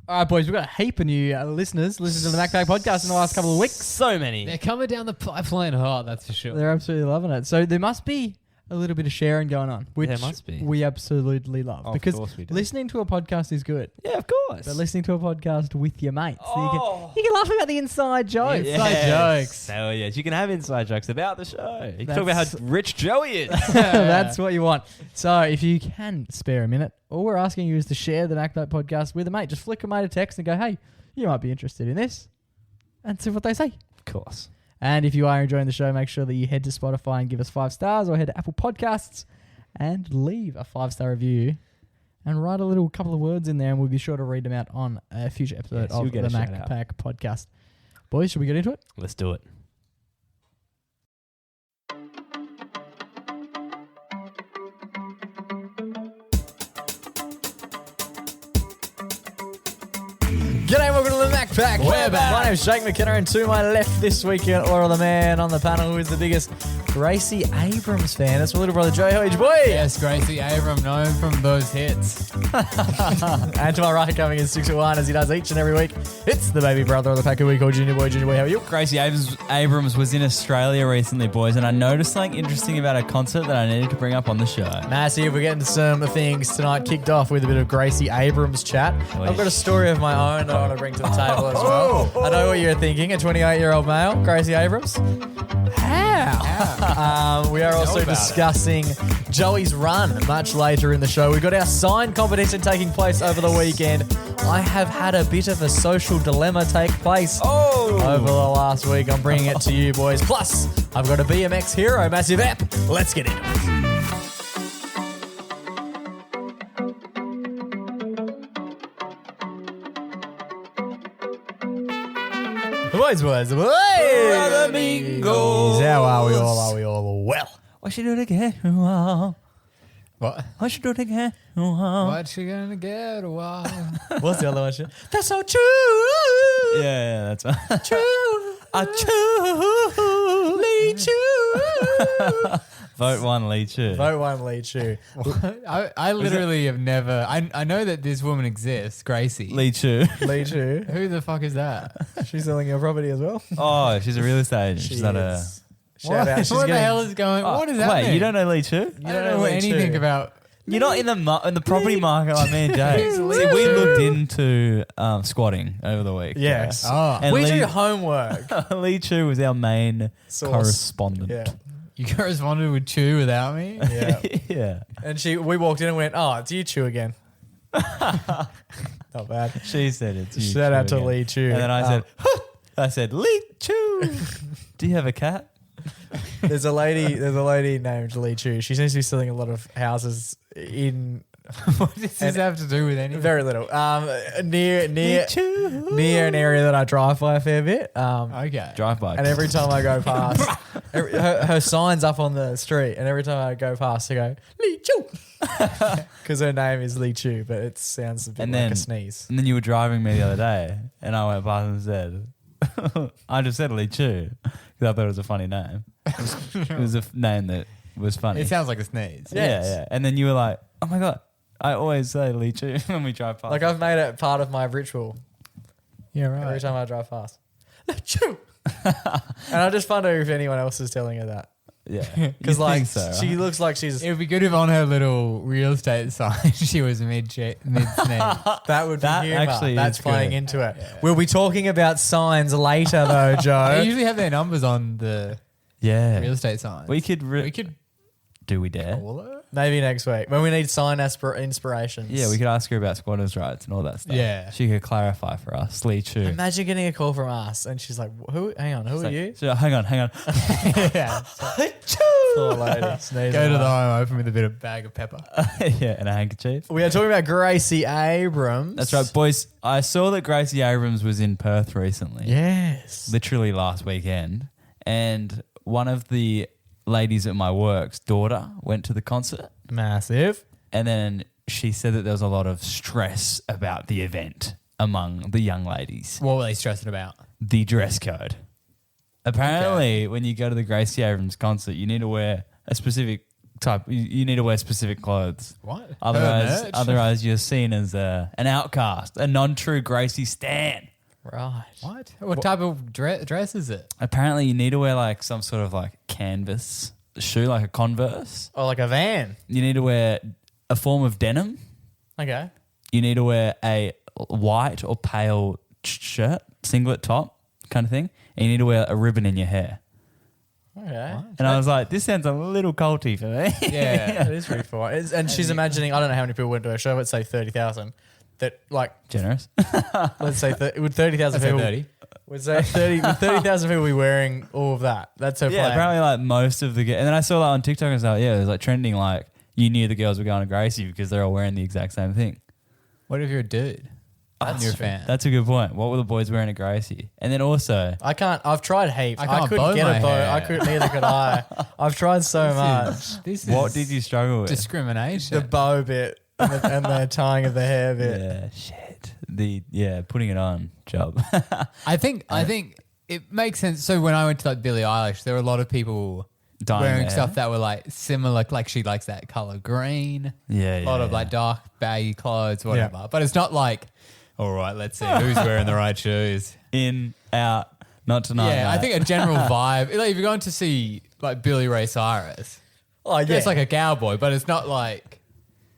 All right, boys, we've got a heap of new listeners listening to the Macpac podcast in the last couple of weeks. So many. They're coming down the pipeline hard, that's for sure. They're absolutely loving it. So there must be a little bit of sharing going on, which There must be. we absolutely love. Oh, because of course we do. listening to a podcast is good. Yeah, of course. But listening to a podcast with your mates, so Oh. you can laugh about the inside jokes. Yeah. Inside jokes. Hell yes. You can have inside jokes about the show. You can talk That's- about how rich Joey is. That's what you want. So if you can spare a minute, all we're asking you is to share the Macpac podcast with a mate. Just flick a mate a text and go, hey, you might be interested in this, and see what they say. Of course. And if you are enjoying the show, make sure that you head to Spotify and give us 5 stars, or head to Apple Podcasts and leave a 5-star review and write a little couple of words in there, and we'll be sure to read them out on a future episode Yes, you'll of get the a shout out. Macpac podcast. Boys, should we get into it? Let's do it. G'day, welcome to the Macpac. We're back. My name's Jake McKenna, and to my left this week, or the man on the panel who is the biggest Gracie Abrams fan. That's my little brother Joey. How are you, boy? Yes, Gracie Abrams, known from those hits. And to my right, coming in 6'1", as he does each and every week, it's the baby brother of the pack who we call Junior Boy. Junior Boy, how are you? Gracie Abrams was in Australia recently, boys, and I noticed something interesting about a concert that I needed to bring up on the show. Massive. We're getting some things tonight kicked off with a bit of Gracie Abrams chat. I've got a story of my own that I want to bring to the table as well. I know what you're thinking. A 28-year-old male, Gracie Abrams. How? We are also discussing Joey's run much later in the show. We've got our sign competition taking place over the weekend. I have had a bit of a social dilemma take place over the last week. I'm bringing it to you, boys. Plus, I've got a BMX Hero massive app. Let's get into it. Boys. Brother Mingles. How are we all? Are we all well? I should do it again. Oh, What? I should do it again. Oh. What you gonna get a while? What's the other one? That's so true. Yeah, that's right. True. I Lee Chu. Vote one, Lee Chu. Vote one, Lee Chu. I literally have never... I know that this woman exists, Gracie. Lee Chu. Lee Chu. Who the fuck is that? She's selling your property as well. Oh, she's a real estate agent. She's not a... is. Shout out. She's What the getting- hell is going... what is happening? Wait, you don't know Lee Chu? I don't know Lee anything Chu. about... You're not in the property market like me and Jay. See, Lee we Chu. looked into squatting over the week. Yes. Oh, And we Lee- do homework. Lee Chu was our main Source. correspondent. Yeah. you corresponded with Chu without me? Yeah. Yeah. And we walked in and went, oh, it's you, Chu, again. Not bad. She said it's you. Shout out Chu to again. Lee Chu. And then I said, Lee Chu. Do you have a cat? There's a lady named Lee Chu. She seems to be selling a lot of houses in What does this have to do with anything? very little. Near Lee Chu. an area that I drive by a fair bit. Okay. Drive by. And every time I go past, her sign's up on the street, and every time I go past, I go, Lee Chu. Because her name is Lee Chu, but it sounds a bit And like then- a sneeze. And then you were driving me the other day, and I went past and said, I just said Lee Chu because I thought it was a funny name. It was a name that was funny. It sounds like a sneeze. Yes. Yeah. And then you were like, oh my God, I always say Lee Chu when we drive past. Like I've made it part of my ritual Yeah, right. every time I drive past. Lee Chu. And I just wonder if anyone else is telling her that. Yeah. Because You like think so, she right? looks like she's... It would be good if on her little real estate sign she was mid sneeze. That would be That humour. actually That's is playing good. into it. We'll be talking about signs later though, They Joe. usually have their numbers on the Yeah. real estate signs. We could do we dare? call her. Maybe next week when we need sign inspirations. Yeah, we could ask her about squatters' rights and all that stuff. Yeah. She could clarify for us. Lee Chu. Imagine getting a call from us and she's like, "Who? Hang on, who are you?" So, hang on. Yeah. Poor lady. Sneezing Go to the away. home open with a bit of bag of pepper. Yeah, and a handkerchief. We are talking about Gracie Abrams. That's right, boys. I saw that Gracie Abrams was in Perth recently. Yes. Literally last weekend. And one of the ladies at my work's daughter went to the concert. Massive. And then she said that there was a lot of stress about the event among the young ladies. What were they stressing about? The dress code. Apparently, when you go to the Gracie Abrams concert, you need to wear a specific type. You need to wear specific clothes. What? Otherwise you're seen as an outcast, a non-true Gracie stan. Right. What type of dress is it? Apparently, you need to wear like some sort of like canvas shoe, like a Converse. Oh, like a van. You need to wear a form of denim. Okay. You need to wear a white or pale shirt, singlet top kind of thing. And you need to wear a ribbon in your hair. Okay. And I was like, this sounds a little culty for me. Yeah, it is pretty fun. And she's imagining, I don't know how many people went to her show, let's say 30,000. That like Generous. let's say would 30,000 people 30. would say 30 would 30,000 people be wearing all of that. That's her Yeah, plan. apparently like most of the... And then I saw that on TikTok and stuff. Yeah, it was like trending like you knew the girls were going to Gracie because they're all wearing the exact same thing. What if you're a dude? And you're a fan. That's a good point. What were the boys wearing at Gracie? And then also... I've tried heaps. I can't couldn't bow get my a bow. hair. I couldn't, neither could I. I've tried so much. This What is did you struggle with? discrimination. The bow bit and the tying of the hair bit. Yeah, shit. Putting it on job. I think it makes sense. So when I went to like Billie Eilish, there were a lot of people Dyeing wearing their stuff hair. that were like similar. Like she likes that color green. Yeah, A lot of like dark baggy clothes, whatever. But it's not like, all right, let's see who's wearing the right shoes. in, out, not tonight. Yeah, I mate. think a general vibe. Like if you're going to see like Billy Ray Cyrus, Oh yeah. it's like a cowboy, but it's not like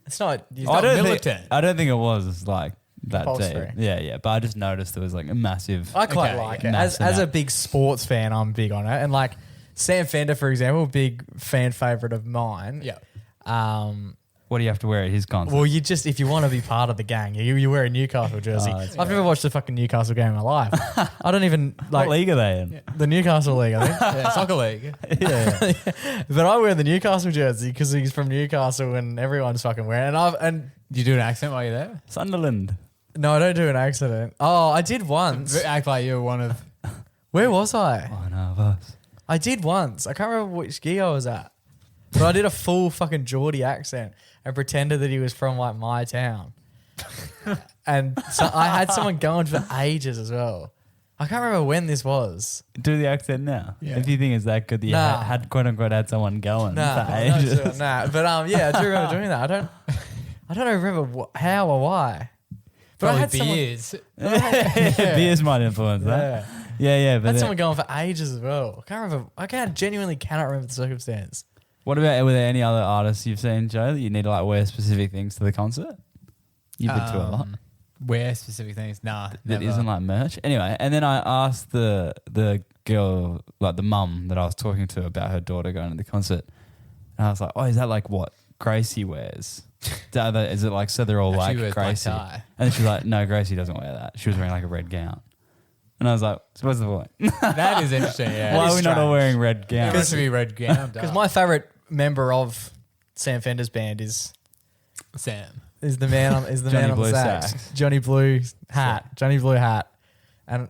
it's not. I I don't militant. think. I don't think it was like that deep. Compulsory. Yeah. But I just noticed there was like a massive. I quite Okay, like it. massive As a out. big sports fan, I'm big on it. And like Sam Fender, for example, big fan favorite of mine. yeah. What do you have to wear at his concert? Well, you just, if you want to be part of the gang, you wear a Newcastle jersey. that's I've never watched a fucking Newcastle game in my life. I don't even what like league are they in? the Newcastle League, I think. Yeah, soccer league. Yeah. But I wear the Newcastle jersey because he's from Newcastle and everyone's fucking wearing it. And Do you do an accent while you're there? Sunderland. no, I don't do an accident. Oh, I did once. Act like you're one of. Where was I? One of us. I did once. I can't remember which gig I was at. But I did a full fucking Geordie accent and pretended that he was from like my town. And so I had someone going for ages as well. I can't remember when this was. Do the accent now. Yeah. If you think it's that good, that you Nah. had quote unquote had someone going Nah, for I'm not ages. doing that. But yeah, I do remember doing that. I don't remember how or why. But I Probably had someone, beers. Beers might influence that. Yeah. I But had then- someone going for ages as well. I can't remember. Genuinely cannot remember the circumstance. what about, were there any other artists you've seen, Joe, that you need to like wear specific things to the concert? You've been to a lot. Wear specific things? Nah, That never. isn't like merch. Anyway, and then I asked the girl, like the mum that I was talking to about her daughter going to the concert. And I was like, oh, is that like what Gracie wears? Is it like, so they're all She like wears black Gracie? tie. And then she's like, no, Gracie doesn't wear that. She was wearing like a red gown. And I was like, so what's the point? That is interesting. Yeah. Why are we not all strange. wearing red It gowns? must be red gown. Because my favourite member of Sam Fender's band is Sam. the man on Johnny man on Blue the sax. sax. Johnny Blue hat, and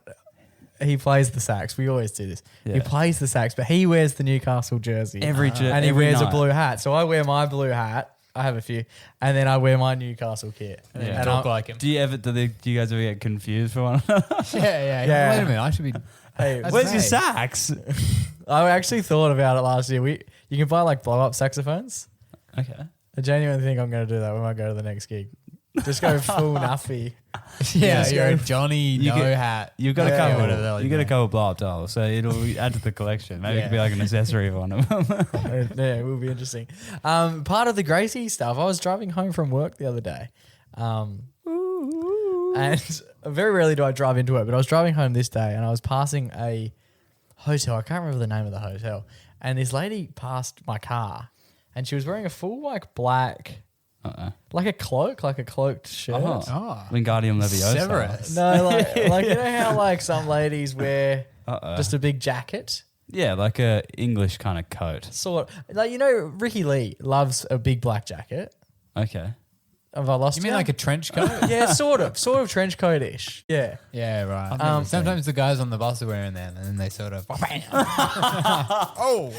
he plays the sax. We always do this. He Yeah. plays the sax, but he wears the Newcastle jersey Every and he every wears a night. blue hat. So I wear my blue hat. I have a few, and then I wear my Newcastle kit. And then And talk I- like him. Do you guys ever get confused for one another? Yeah. Yeah. Wait a minute. I should be. Hey, That's Where's your vague. sax? I actually thought about it last year. You can buy like blow up saxophones. Okay. I genuinely think I'm going to do that when I go to the next gig. Just go full nuffy. Yeah, Yeah, you're a so- Johnny You no get- hat. You've got Yeah, a couple. whatever the hell You you got a know. couple blow up dolls, so it'll add to the collection. Maybe it could be Yeah. like an accessory of one of them. Yeah, it will be interesting. Part of the Gracie stuff, I was driving home from work the other day. And very rarely do I drive into it, but I was driving home this day and I was passing a hotel. I can't remember the name of the hotel. And this lady passed my car and she was wearing a full like black, like a cloaked shirt. Oh. Oh. Wingardium Leviosa. Severus. No, like you know how like some ladies wear Uh-oh. just a big jacket? Yeah, like a English kind of coat. Sort of. Like, you know, Ricky Lee loves a big black jacket. Okay. Have I lost You mean like a trench coat? yeah, sort of trench coat-ish. Yeah. Yeah, right. Sometimes the guys on the bus are wearing that, and then they sort of. Oh.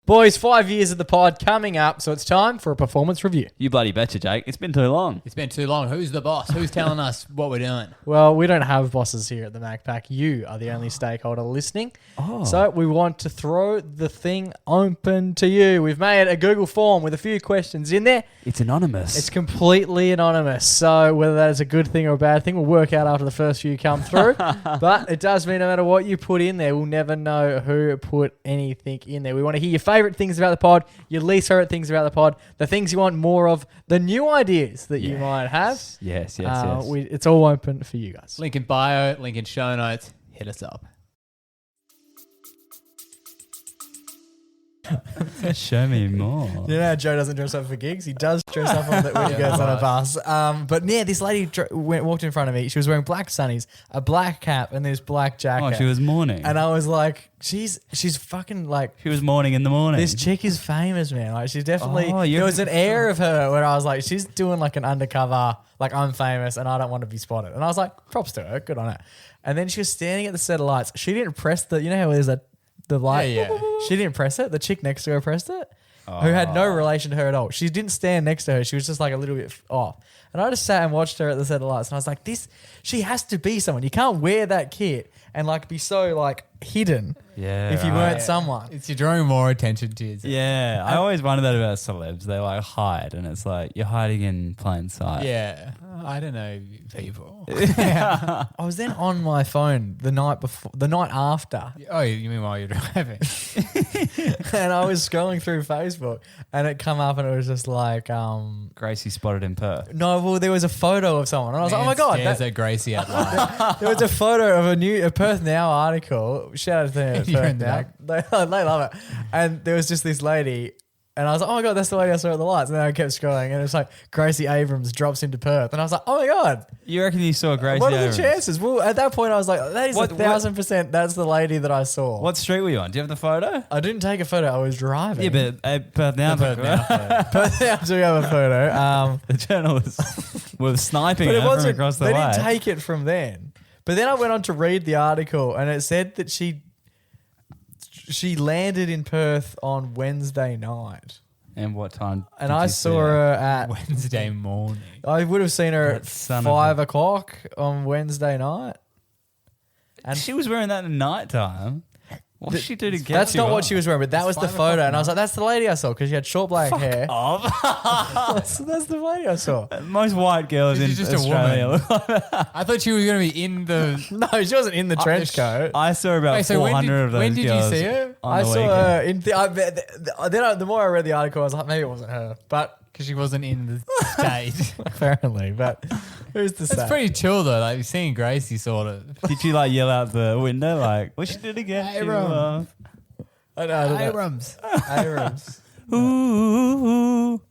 Boys, 5 years of the pod coming up, so it's time for a performance review. You bloody betcha, Jake. It's been too long. It's been too long. Who's the boss? Who's telling us what we're doing? Well, we don't have bosses here at the MacPack. You are the only stakeholder listening. Oh. So we want to throw the thing open to you. We've made a Google form with a few questions in there. It's anonymous. It's completely anonymous. So whether that is a good thing or a bad thing, we'll work out after the first few come through. But it does mean no matter what you put in there, we'll never know who put anything in there. We want to hear your favourite things about the pod, your least favourite things about the pod, the things you want more of, the new ideas that you might have. Yes. It's all open for you guys. Link in bio, link in show notes. Hit us up. Show me more. You know how Joe doesn't dress up for gigs? He does dress up when he goes on a bus. But yeah, this lady walked in front of me. She was wearing black sunnies, a black cap, and this black jacket. Oh, she was mourning. And I was like, she's fucking like... She was mourning in the morning. This chick is famous, man. Like, she's definitely... Oh, there was an air of her where I was like, she's doing like an undercover, like I'm famous and I don't want to be spotted. And I was like, props to her. Good on her. And then she was standing at the set of lights. She didn't press the... You know how there's the light? Yeah. She didn't press it. The chick next to her pressed it. Who had no relation to her at all. She didn't stand next to her. She was just like a little bit off. And I just sat and watched her at the set of lights. And I was like, she has to be someone. You can't wear that kit and like be so like hidden if you weren't someone. You're drawing more attention to yourself. Yeah, I always wonder that about celebs. They like hide, and it's like you're hiding in plain sight. Yeah. I don't know people. I was then on my phone the night after. Oh, you mean while you're driving? And I was scrolling through Facebook and it come up and it was just like, Gracie spotted in Perth. no, well, there was a photo of someone. And I was like, oh my God. Stares at Gracie at live. There was a photo of a Perth Now article. Shout out to them. You're Perth in Now. that. They love it. And there was just this lady. And I was like, oh my God, that's the lady I saw at the lights. And then I kept scrolling and it was like Gracie Abrams drops into Perth. And I was like, oh my God. You reckon you saw Gracie What are Abrams? the chances? Well, at that point I was like, that is 1,000%. That's the lady that I saw. What street were you on? Do you have the photo? I didn't take a photo. I was driving. Yeah, but Perth Now. Perth Now. Perth Now do have a photo. The journalists were sniping But it her from wasn't, across the they way. didn't take it from then. But then I went on to read the article and it said that she landed in Perth on Wednesday night. And what time? And did I you saw see her at... Wednesday morning. I would have seen her That at son of 5 o'clock on Wednesday night. And she was wearing that at night time. What did she do to get That's you not what up? she was wearing, but that was the 5 photo. o'clock And I was like, that's the lady I saw because she had short black hair. that's the lady I saw. Most white girls in She's just a Australia. woman. I thought she was going to be in the... No, she wasn't in the trench coat. I saw about Wait, so 400 of those when did you girls see her? on I the saw weekend. her in the more I read the article, I was like, maybe it wasn't her. But Because she wasn't in the state. apparently, but who's to say? That's pretty chill though. Like seeing Gracie sort of. Did she like yell out the window like, what she did again? Abrams. I don't know. Abrams. Abrams. Ooh.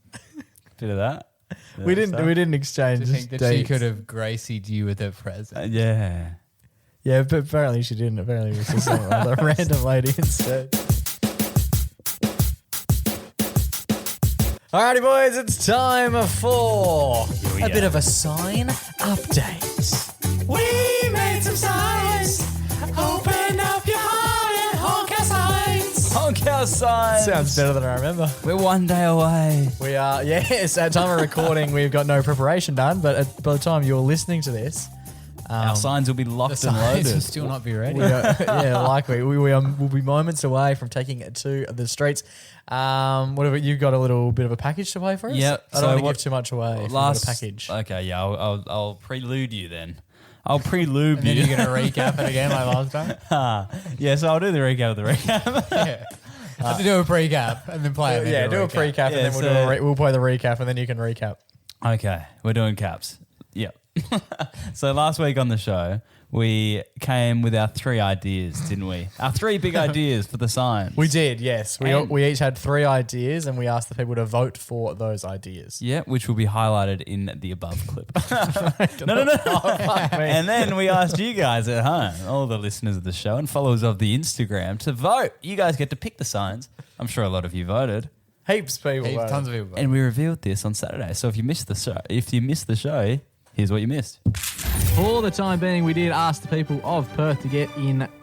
Bit of that. We didn't exchange To think that dates. she could have Gracied you with her presence. Yeah. Yeah, but apparently she didn't. Apparently it was just some other random lady instead. Alrighty, boys, it's time for a bit of a sign update. We made some signs. Open up your heart and honk our signs. Honk our signs. Sounds better than I remember. We're one day away. We are, yes, at time of recording, we've got no preparation done, but by the time you're listening to this, Our signs will be The locked and signs will loaded. still not be ready. we are, likely. We'll be moments away from taking it to the streets. Whatever, you've got a little bit of a package to play for us? Yep. I don't want to give too much away if you've got a package. Okay, yeah, I'll prelude you then. I'll prelude And then you. you're going to recap it again like last time? Yeah, so I'll do the recap of the recap. Yeah. Have to do a pre-cap and then play it. and then do a pre-cap Yeah, and then we'll play the recap and then you can recap. Okay, we're doing caps. Yep. So last week on the show, we came with our 3 ideas, didn't we? Our 3 big ideas for the signs. We did, yes. We each had 3 ideas and we asked the people to vote for those ideas. Yeah, which will be highlighted in the above clip. No. Fuck me. And then we asked you guys at home, all the listeners of the show and followers of the Instagram, to vote. You guys get to pick the signs. I'm sure a lot of you voted. Heaps of people. voted. Tons of people. And we revealed this on Saturday. So if you missed the show, here's what you missed. For the time being, we did ask the people of Perth to get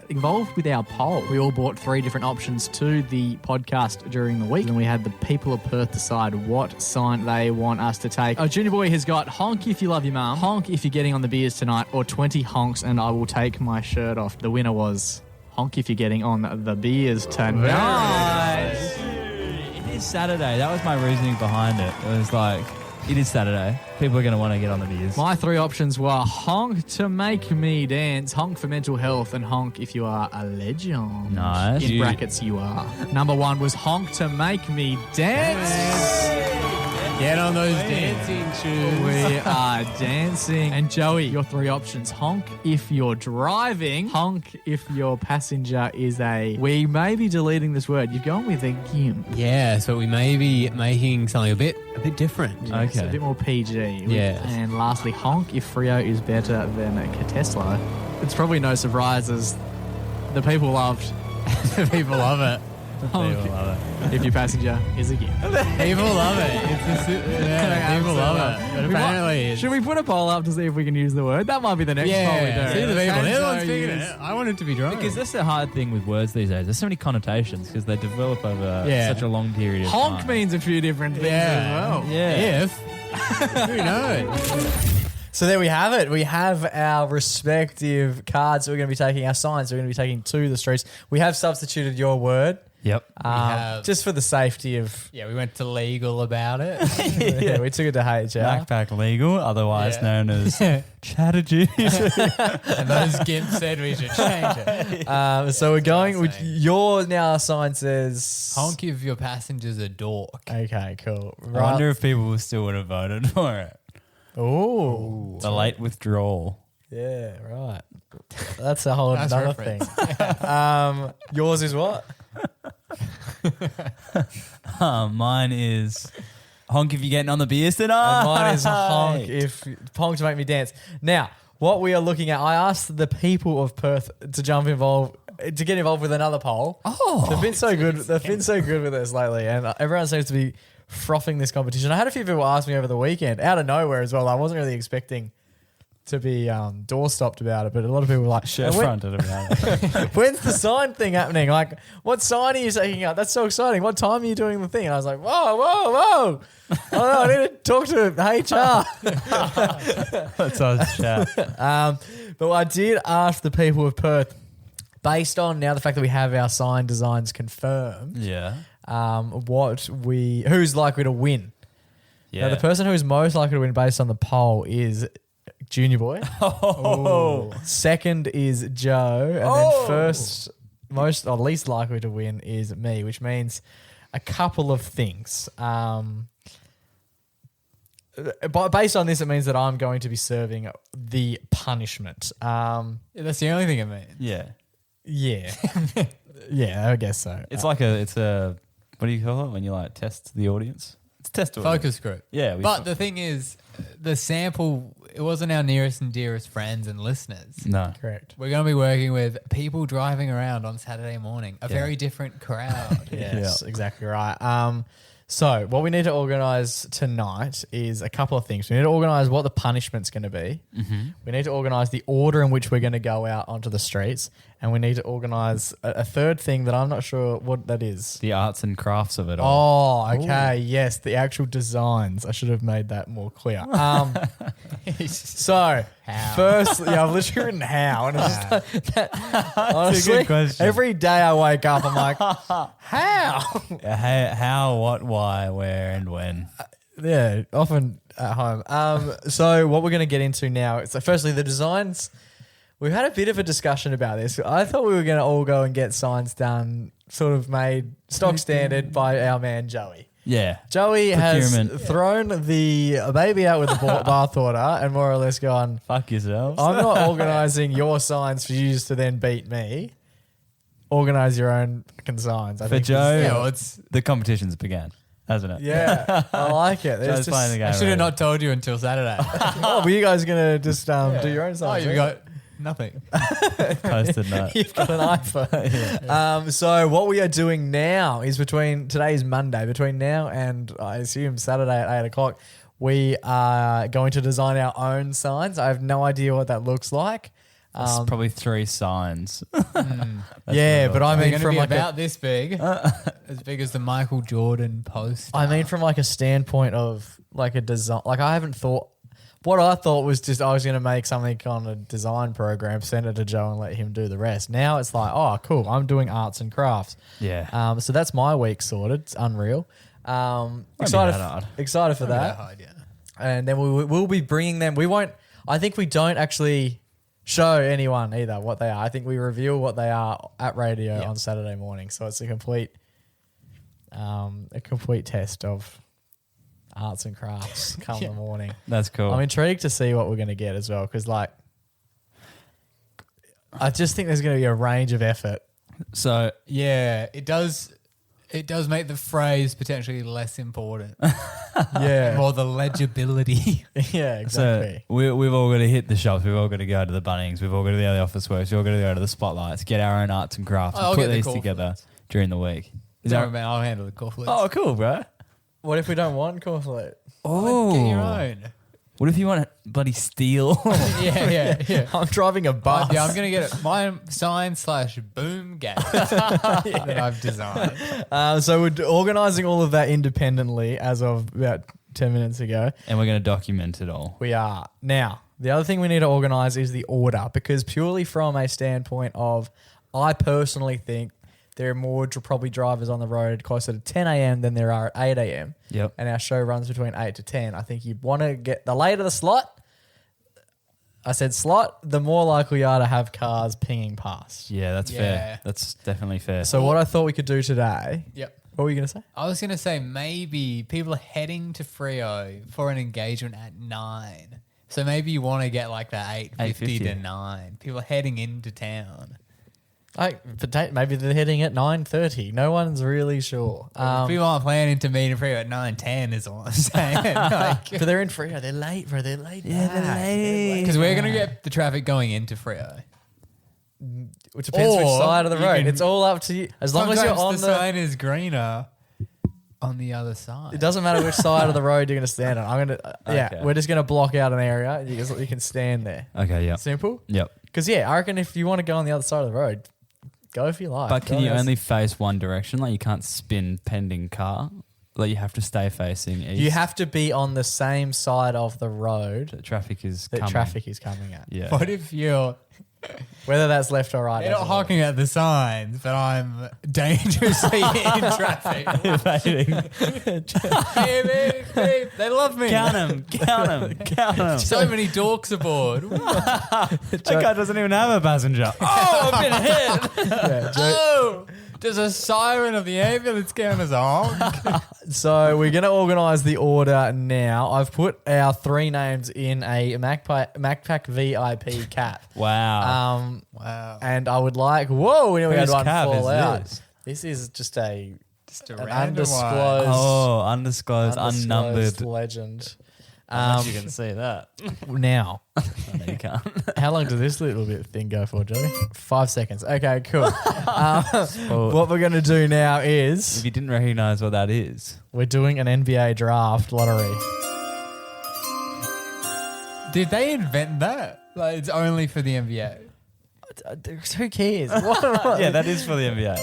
involved with our poll. We all brought 3 different options to the podcast during the week, and we had the people of Perth decide what sign they want us to take. Junior Boy has got honk if you love your mum, honk if you're getting on the beers tonight, or 20 honks and I will take my shirt off. The winner was honk if you're getting on the beers tonight. It is Saturday. That was my reasoning behind it. It was like, it is Saturday. People are going to want to get on the beers. My 3 options were honk to make me dance, honk for mental health, and honk if you are a legend. Nice. In brackets, you are. Number 1 was honk to make me dance. Get on those dancing shoes. We are dancing. And Joey, your 3 options. Honk if you're driving. Honk if your passenger is a... We may be deleting this word. You're going with a gimp. Yeah, so we may be making something a bit different. Yes, Okay. a bit more PG. Yes. And lastly, honk if Frio is better than a Tesla. It's probably no surprise as the people loved. People love it. Honk People love if your passenger is a gimp. People love it. People love it. But apparently, it's... Should we put a poll up to see if we can use the word? That might be the next poll we do. See the people. They're the ones So picking use- it. I want it to be drunk. Because that's the hard thing with words these days. There's so many connotations because they develop over such a long period of Honk time. means a few different things as well. Yeah. If who knows? So there we have it. We have our respective cards that we're going to be taking, our signs we're going to be taking to the streets. We have substituted your word. Yep. have- Just for the safety of... Yeah, we went to legal about it. Yeah, we took it to HR. Backpack legal, otherwise Yeah. known as Chatterjee. And those gimps said we should change it. So we're going with insane. your now sign says... Honk if your passenger's a dork. Okay, cool. I wonder if people still would have voted for it. Oh, The late withdrawal. yeah, right. That's a whole Nice other reference. thing. Yours is what? Mine is honk if you're getting on the beers tonight. And mine is honk to make me dance. Now, what we are looking at, I asked the people of Perth to get involved with another poll. Oh, They've been so good. They've been so good with us lately, and everyone seems to be frothing this competition. I had a few people ask me over the weekend, out of nowhere as well. I wasn't really expecting to be door-stopped about it, but a lot of people were like, Shirt fronted about it. when's the sign thing happening? Like, what sign are you taking out? That's so exciting. What time are you doing the thing? And I was like, whoa. Oh, no, I need to talk to HR. That's us chat. But I did ask the people of Perth, based on now the fact that we have our sign designs confirmed, Yeah. who's likely to win. Yeah. Now, the person who's most likely to win based on the poll is Junior Boy. Oh. Second is Joe. And then first, most or least likely to win is me, which means a couple of things. But based on this, it means that I'm going to be serving the punishment. that's the only thing it means. Yeah. Yeah. Yeah, I guess so. It's like a what do you call it when you like test the audience? It's test audience. Focus group. Yeah. But the thing is, the sample, it wasn't our nearest and dearest friends and listeners. No. Correct. We're going to be working with people driving around on Saturday morning, a very different crowd. Yes, exactly right. So what we need to organise tonight is a couple of things. We need to organise what the punishment's going to be. Mm-hmm. We need to organise the order in which we're going to go out onto the streets. And we need to organise a third thing that I'm not sure what that is. The arts and crafts of it all. Oh, okay. Yes, the actual designs. I should have made that more clear. So, first, I've literally written how. And it's just like that. Honestly, good question. every day I wake up, I'm like, how? How, what, why, where, and when. Yeah, often at home. So what we're going to get into now is, firstly, the designs. We've had a bit of a discussion about this. I thought we were going to all go and get signs done, sort of made stock standard by our man Joey. Yeah. Joey has Procurement. thrown the baby out with the bathwater and more or less gone, Fuck yourselves. I'm not organising your signs for you to then beat me. Organise your own signs. I For think Joe, Yeah, well, it's, the competition's began, hasn't it? Yeah, I like it. There's Joe's playing the game. I should have not told you until Saturday. Oh, were you guys going to just do your own Oh, signs? you've got Nothing. Post-it note. You've got an iPhone. So what we are doing now is today is Monday, between now and I assume Saturday at 8 o'clock, we are going to design our own signs. I have no idea what that looks like. It's probably 3 signs. Yeah, but I They're mean going to from be like about this big, as big as the Michael Jordan post. I mean from like a standpoint of like a design. Like I haven't thought. What I thought was just I was going to make something on a design program, send it to Joe, and let him do the rest. Now it's like, oh, cool, I'm doing arts and crafts. Yeah. So that's my week sorted. It's unreal. that hard. Excited for that. hard, yeah. And then we'll be bringing them. We won't. I think we don't actually show anyone either what they are. I think we reveal what they are at radio on Saturday morning. So it's a complete test of arts and crafts come the morning. That's cool. I'm intrigued to see what we're going to get as well because, like, I just think there's going to be a range of effort. So Yeah, it does make the phrase potentially less important. Yeah, Or the legibility. yeah, exactly. So we've all got to hit the shops. We've all got to go to the Bunnings. We've all got to go to the office works. We've all got to go to the spotlights. Get our own arts and crafts. I'll And get put the these call together during the week. Is Don't that? worry, man, I'll handle the cornflakes. Oh, cool, bro. What if we don't want cornflake? Oh, Get your own. What if you want bloody steel? Yeah. I'm driving a bus. Yeah, I'm going to get it. My sign/boom gate that I've designed. So we're organising all of that independently as of about 10 minutes ago. And we're going to document it all. We are. Now, the other thing we need to organise is the order because purely from a standpoint of, I personally think there are more probably drivers on the road closer to 10 a.m. than there are at 8 a.m. Yep. And our show runs between 8 to 10. I think you want to get the later the slot. I said slot, the more likely you are to have cars pinging past. Yeah, that's Yeah. fair. That's definitely fair. So what I thought we could do today. Yep. What were you going to say? I was going to say maybe people are heading to Freo for an engagement at 9. So maybe you want to get like that 8:50 to 9. People are heading into town. Maybe they're heading at 9:30. No one's really sure. People aren't planning to meet in Freo at 9:10 is all I'm saying. But they're in Freo. They're late, bro. They're late. Yeah, they're late. Because we're going to get the traffic going into Freo. Which depends which Or side of the you road. can- It's all up to you. As long as you're on the sign is greener on the other side. it doesn't matter which side of the road you're going to stand on. I'm going to. Okay. We're just going to block out an area. You can stand there. Okay, yeah. Simple. Yep. Because I reckon if you want to go on the other side of the road, go if you like. But can Go you on the- only face one direction? Like you can't spin pending car? Like you have to stay facing east? You have to be on the same side of the road The traffic is that coming. traffic is coming at. Yeah. What if you're Whether that's left or right. They're not doesn't matter. honking at the signs, but I'm dangerously in traffic. Beep, beep, beep. They love me. Count them. Count them. So many dorks aboard. That guy doesn't even have a passenger. Oh, I've been hit. Yeah, Oh, does a siren of the ambulance count as a honk? So we're going to organise the order now. I've put our 3 names in a MacPack VIP cap. Wow. Wow. And I would like, whoa, we had Whose one cap fall is out. this? This is just an Just a random undisclosed, Oh, undisclosed, unnumbered. legend. You can see that. Now, No, you can't. how long does this little bit thing go for, Joey? 5 seconds. Okay, cool. What we're going to do now is If you didn't recognize what that is, we're doing an NBA draft lottery. Did they invent that? Like, it's only for the NBA. Who cares? What? yeah, that is for the NBA.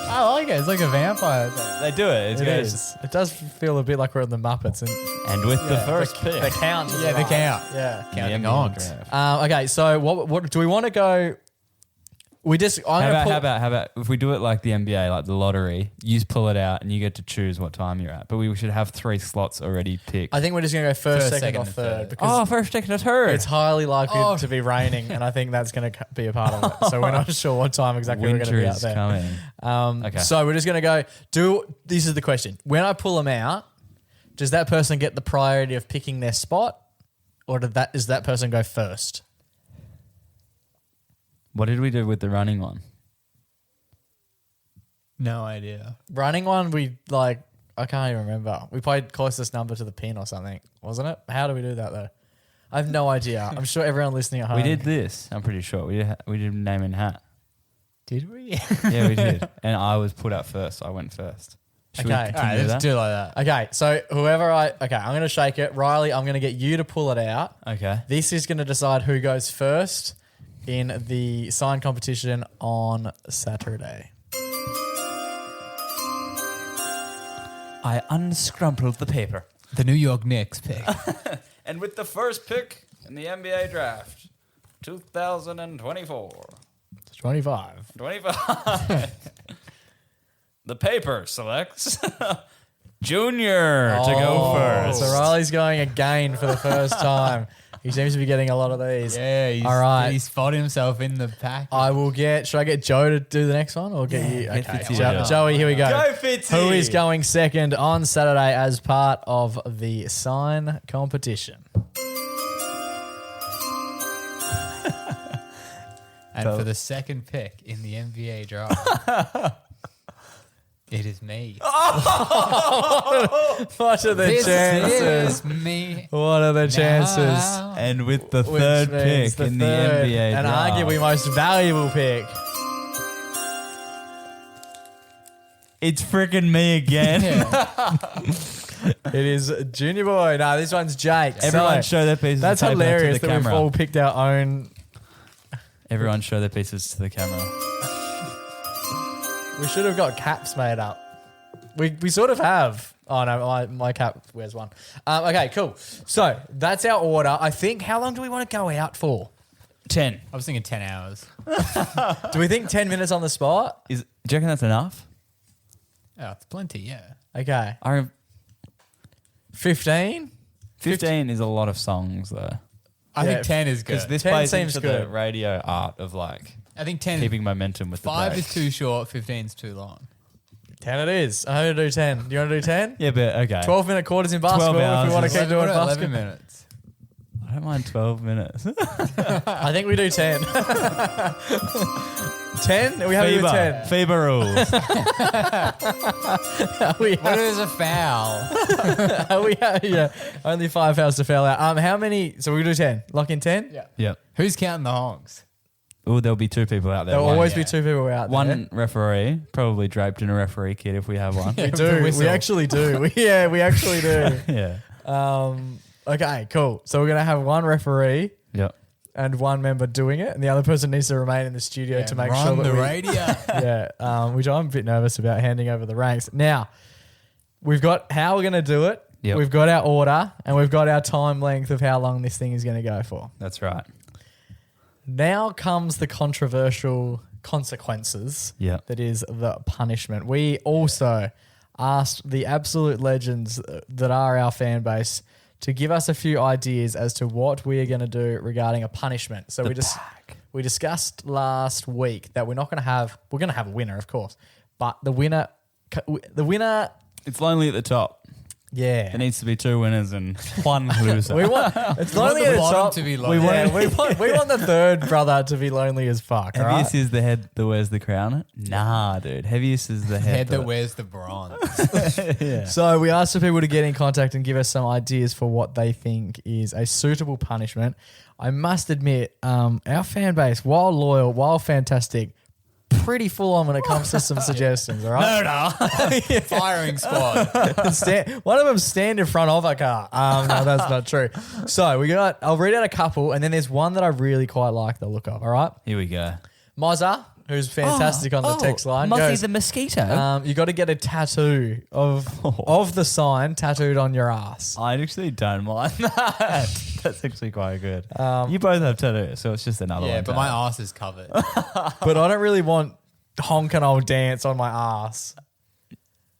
I like it. It's like a vampire thing. They do it. It's It great. is. It does feel a bit like we're in the Muppets. And with the first the pick, count. Yeah, the count. Yeah. Counting the NBA honks. draft. Okay, so what do we want to go? We just. I'm gonna pull, How about if we do it like the NBA, like the lottery? You just pull it out and you get to choose what time you're at. But we should have 3 slots already picked. I think we're just gonna go first, second, second, or and third third. because first, second, or third. it's highly likely Oh. to be raining, and I think that's going to be a part of it. So we're not sure what time exactly we're Winter going to be out is there. coming. Okay. So we're just going to go. This is the question: when I pull them out, does that person get the priority of picking their spot, or does that person go first? What did we do with the running one? No idea. Running one, I can't even remember. We played closest number to the pin or something, wasn't it? How do we do that though? I have no idea. I'm sure everyone listening at home. We did this. I'm pretty sure we did name in hat. Did we? Yeah, we did. And I was put out first. So I went first. Should we Okay. continue Alright, let's that? do it like that. Okay, so I'm going to shake it. Riley, I'm going to get you to pull it out. Okay. This is going to decide who goes first in the sign competition on Saturday. I unscrumpled the paper. The New York Knicks pick. And with the first pick in the NBA draft, 2024. 25. 25. The paper selects Junior to go first. So Riley's going again for the first time. He seems to be getting a lot of these. Yeah, All right. He spotted himself in the pack. Should I get Joe to do the next one or get you? get Okay. Fitzy to do it. Joey, here we go. Go Fitzy! Who is going second on Saturday as part of the sign competition? And for the second pick in the NBA draft, it is me. What are the This chances? is me. What are the chances? Now. And with the Which third means pick in the third NBA and draft. arguably most valuable pick. It's freaking me again. Yeah. It is Junior Boy. No, this one's Jake. Everyone So, show their pieces that's of paper hilarious to the that we've camera. all picked our own. Everyone show their pieces to the camera. We should have got caps made up. We sort of have. Oh no, my cap wears one. Okay, cool. So that's our order. I think. How long do we want to go out for? 10. I was thinking 10 hours. Do we think 10 minutes on the spot? Do you reckon that's enough? Oh, it's plenty, yeah. Okay. 15? 15 is a lot of songs though. I Yeah, think 10 is Because good. this 10 plays seems into the good. radio art of like I think 10 keeping momentum with 5 the is break. too short, 15 is too long. 10 it is. I'm going to do 10. Do you want to do 10? Yeah, but okay. 12-minute quarters in basketball 12 if we want to hours keep is- doing 11 basketball. minutes. I don't mind 12 minutes. I think we do 10. 10? Are we happy with 10? FIBA rules. Are we What is a foul? yeah. Only 5 fouls to foul out. How many? So we do 10. Lock in 10? Yeah. Yep. Who's counting the honks? Oh, there'll be 2 people out there. There'll One- always be yeah. 2 people out there. One referee, probably draped in a referee kit if we have one. We the do. whistle. We actually do. We actually do. Yeah. Okay, cool. So we're going to have one referee Yep. and one member doing it, and the other person needs to remain in the studio to make run sure that the we, radio. yeah, which I'm a bit nervous about handing over the ranks. Now, we've got how we're going to do it. Yep. We've got our order, and we've got our time length of how long this thing is going to go for. That's right. Now comes the controversial consequences. Yeah. That is the punishment. We also asked the absolute legends that are our fan base to give us a few ideas as to what we are going to do regarding a punishment. So we discussed last week that we're going to have a winner, of course, but the winner, It's lonely at the top. yeah. There needs to be 2 winners and 1 loser. We want it's lonely the at the bottom top to be We lonely. want the third brother to be lonely as fuck. All right? Heaviest is the head that wears the crown. Nah, dude. Heaviest is the head, Head that wears the bronze. yeah. So we asked for people to get in contact and give us some ideas for what they think is a suitable punishment. I must admit, our fan base, while loyal, while fantastic, pretty full on when it comes to some suggestions. All right. Firing squad. One of them stand in front of a car. No, that's not true. So I'll read out a couple, and then there's one that I really quite like the look of. All right. Here we go. Mozza, who's fantastic on the text line. Muzzy goes, the mosquito. you got to get a tattoo of the sign tattooed on your ass. I actually don't mind that. That's actually quite good. You both have tattoos, so it's just another Yeah, one. but my ass is covered. But I don't really want honk and old dance on my ass.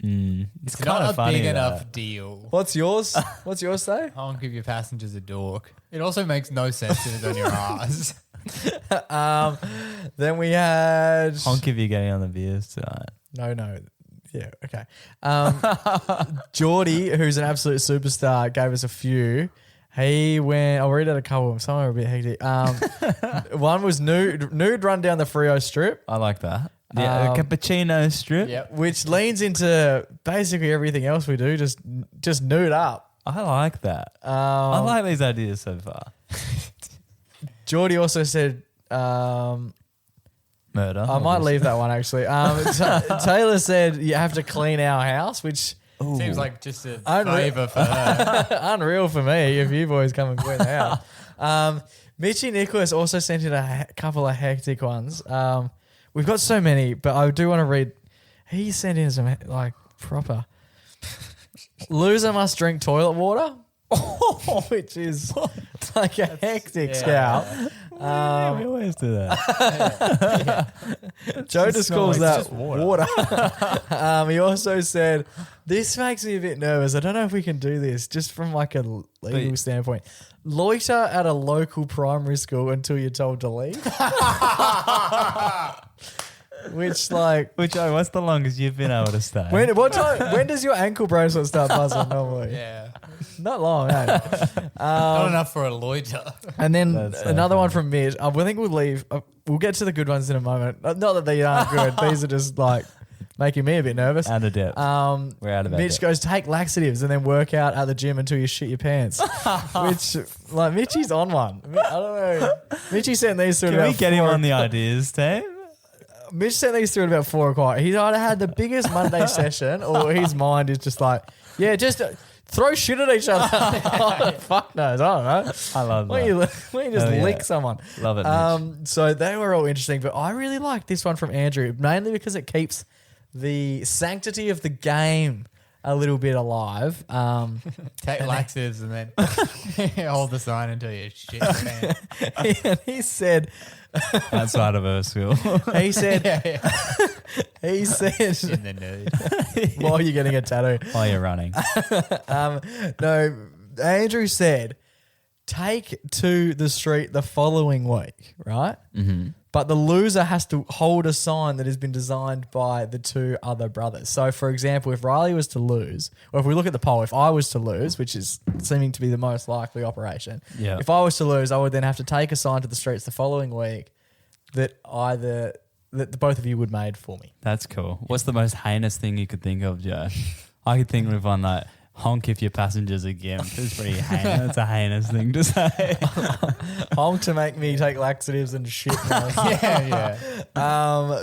It's Not kind a of funny. big that. enough deal. What's yours? What's yours say? Honk if your passenger's a dork. It also makes no sense if it's on your ass. Then we had Honk if you're getting on the beers tonight. No. Yeah, okay. Geordie, who's an absolute superstar, gave us a few. He went, I'll read out a couple of them. Some are a bit hectic. One was nude run down the Freo strip, I like that. Yeah, the cappuccino strip. Yep. which leans into basically everything else we do, just nude up. I like that. I like these ideas so far. Geordie also said, Murder. I might leave that one actually. Taylor said you have to clean our house, which Seems like just a Unreal. favour for her. unreal for me if you boys come and clean the house. Mitchy Nicholas also sent in a couple of hectic ones. We've got so many, but I do want to read. He sent in some like proper. Loser must drink toilet water, which is like a hectic scout. We always do that. Joe just calls that just water. He also said, this makes me a bit nervous. I don't know if we can do this just from like a legal standpoint. Loiter at a local primary school until you're told to leave. What's the longest you've been able to stay? when does your ankle bracelet start buzzing normally? Yeah. Not long, eh? Not enough for a loiter. And then That's so another one funny. from Mitch. I think we'll leave. We'll get to the good ones in a moment. Not that they aren't good. These are just like making me a bit nervous. Out of depth. We're out of that Mitch depth. goes, take laxatives and then work out at the gym until you shit your pants. Which, like, Mitchy's on one. I don't know. Mitchy sent these through. Can we get him on the ideas team? Mitch sent these through at about 4 o'clock. He's either had the biggest Monday session or his mind is just like, yeah, just throw shit at each other. Fuck knows. I don't know. I love Why that. don't you just Hell yeah. lick someone? Love it, Mitch. So they were all interesting, but I really like this one from Andrew, mainly because it keeps the sanctity of the game a little bit alive. Take laxatives and then hold the sign until you shit your pants. And he said, Outside of her school. he said, he In said, the nude. while you're getting a tattoo. While you're running. No, Andrew said, take to the street the following week, right? Mm-hmm. But the loser has to hold a sign that has been designed by the two other brothers. So, for example, if Riley was to lose, or if we look at the poll, if I was to lose, which is seeming to be the most likely operation, Yeah. if I was to lose, I would then have to take a sign to the streets the following week that the both of you would made for me. That's cool. What's the most heinous thing you could think of, Joe? I could think of one like, honk if your passengers are gimped. It's pretty heinous. That's a heinous thing to say. Honk to make me take laxatives and shit. Yeah.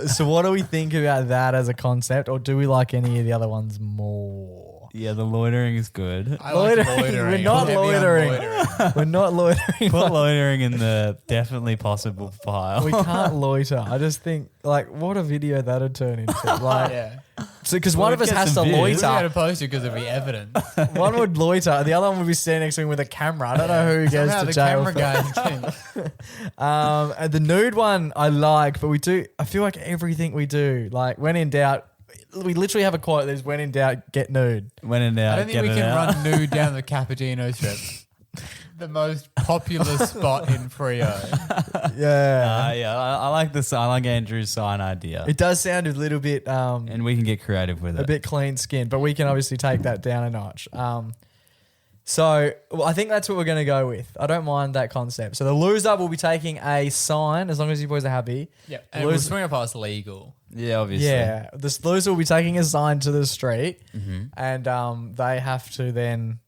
So what do we think about that as a concept, or do we like any of the other ones more? Yeah, the loitering is good. I like loitering. We're not Heavy on loitering. loitering. We're not loitering. Put loitering in the definitely possible pile. We can't loiter. I just think, like, what a video that'd turn into. Like, Yeah. so because one of us get has to some views. We're going loiter. to post it because of the evidence. One would loiter. The other one would be standing next to him with a camera. I don't know who goes Somehow to the jail. camera for- guy's getting- And the nude one I like, but I feel like everything we do, like when in doubt, we literally have a quote that is when in doubt, get nude. When in doubt, I don't think get we it can out. run nude down the Cappuccino Strip. The most popular spot in Frio. Yeah. Yeah, I like this. I like Andrew's sign idea. It does sound a little bit And we can get creative with it. a bit clean skinned, but we can obviously take that down a notch. So I think that's what we're going to go with. I don't mind that concept. So the loser will be taking a sign as long as you boys are happy. Yeah. And we'll swing it past legal. Yeah, obviously. Yeah, the loser will be taking a sign to the street, and they have to then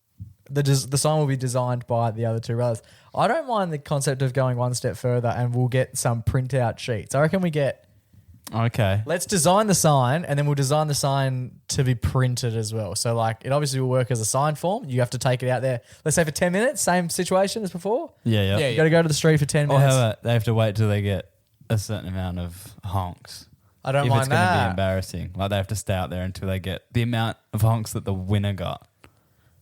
the sign will be designed by the other two brothers. I don't mind the concept of going one step further, and we'll get some printout sheets. I reckon we get. Okay. Let's design the sign, and then we'll design the sign to be printed as well. So, like, it obviously will work as a sign form. You have to take it out there. Let's say for 10 minutes, same situation as before. Yeah. Yeah, You got to go to the street for 10 Or minutes. how about they have to wait till they get a certain amount of honks. I don't If mind it's going to be that. embarrassing. Like they have to stay out there until they get the amount of honks that the winner got.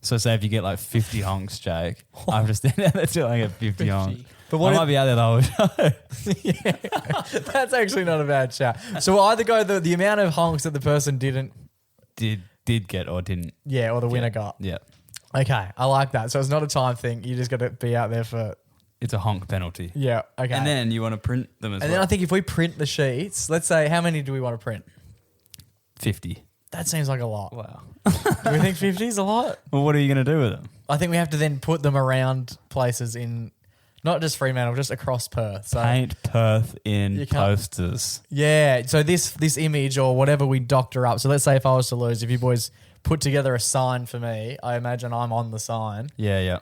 So say if you get like 50 honks, Jake, I have to stand out there till I get 50 honks. But I what might be out there the whole show. That's actually not a bad shout. So we'll either go the amount of honks that the person didn't, Did get or didn't. yeah, or the winner got. Yeah. Okay, I like that. So it's not a time thing. You just got to be out there for, It's a honk penalty. yeah, okay. And then you want to print them as And well. then I think if we print the sheets, let's say, how many do we want to print? 50. That seems like a lot. Wow. Do we think 50 is a lot? Well, what are you going to do with them? I think we have to then put them around places in, not just Fremantle, just across Perth. So Paint Perth You in can't- posters. yeah, so this image or whatever we doctor up. So let's say if I was to lose, if you boys put together a sign for me, I imagine I'm on the sign Yeah.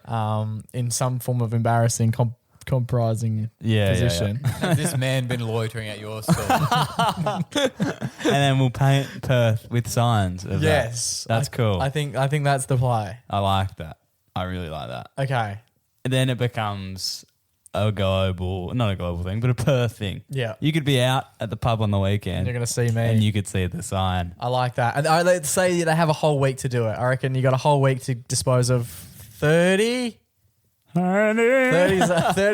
in some form of embarrassing comprising Yeah, position. Has this man been loitering at your store? And then we'll paint Perth with signs of Yes. that. That's cool. I think that's the play. I like that. I really like that. Okay. And then it becomes not a global thing, but a Perth thing. Yeah. You could be out at the pub on the weekend. And you're going to see me. And you could see the sign. I like that. And let's say they have a whole week to do it. I reckon you got a whole week to dispose of 30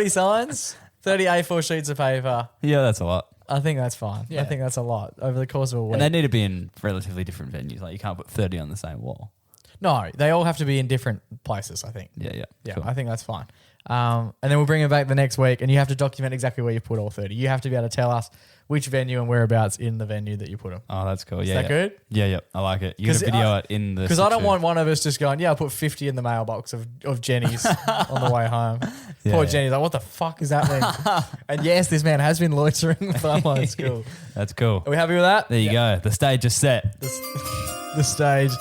signs, 30 A4 sheets of paper. Yeah, that's a lot. I think that's fine. Yeah. I think that's a lot over the course of a week. And they need to be in relatively different venues. Like you can't put 30 on the same wall. No, they all have to be in different places, I think. Yeah. Yeah, Cool. I think that's fine. And then we'll bring it back the next week, and you have to document exactly where you put all 30. You have to be able to tell us which venue and whereabouts in the venue that you put them. Oh, that's cool. Is Yeah. that good? Yeah. I like it. You got to video it in the... Because I don't want one of us just going, yeah, I'll put 50 in the mailbox of Jenny's on the way home. Yeah, Poor yeah. Jenny's like, what the fuck is that mean? And yes, this man has been loitering with online school. That's cool. Are we happy with that? There you go. The stage is set. The stage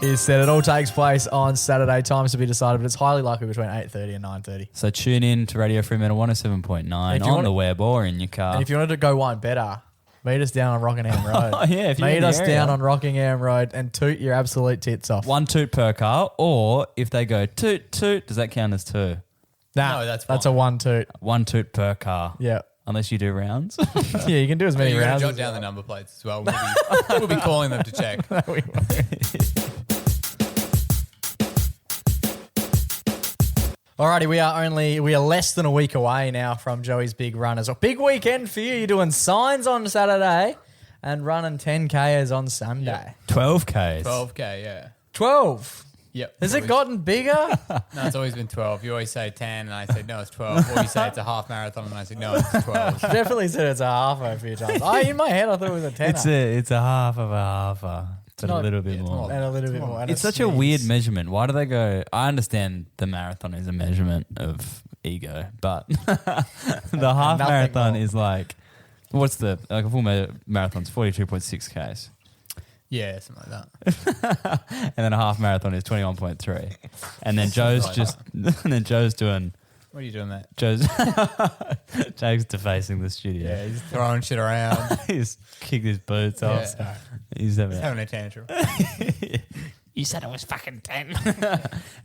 is set. It all takes place on Saturday. Times to be decided, but it's highly likely between 8:30 and 9:30. So tune in to Radio Fremantle 107.9 If you on want- the web or in your car. And if you wanted to go one better, meet us down on Rockingham Road. Oh, yeah, if you're in Meet the us area. down on Rockingham Road and toot your absolute tits off. One toot per car, or if they go toot toot, does that count as two? Nah, No, that's a fine. one toot. One toot per car. Yeah. Unless you do rounds. Yeah, you can do as many You're going rounds. to jot down the number plates as well. We'll be calling them to check. Alrighty, we are less than a week away now from Joey's big run. It's a big weekend for you. You're doing signs on Saturday and running 10Kers on Sunday. 12Ks. 12K, yeah. 12. Yep. Has it gotten bigger? No, it's always been 12. You always say 10, and I said, no, it's 12. Or you say it's a half marathon, and I said, no, it's 12. Definitely said it's a half a few times. In my head, I thought it was a 10. It's a half of a half, but a not- little bit yeah, it's more. more. And a little bit more. And It's a such a sneeze. weird measurement. Why do they go? I understand the marathon is a measurement of ego, but the half nothing marathon more. is like, what's a full marathon's 42.6 Ks. Yeah, something like that. And then a half marathon is 21.3. And then Joe's doing, What are you doing, mate? Jake's defacing the studio. Yeah, he's throwing shit around. He's kicked his boots off. Yeah. He's having Having a tantrum. You said it was fucking 10.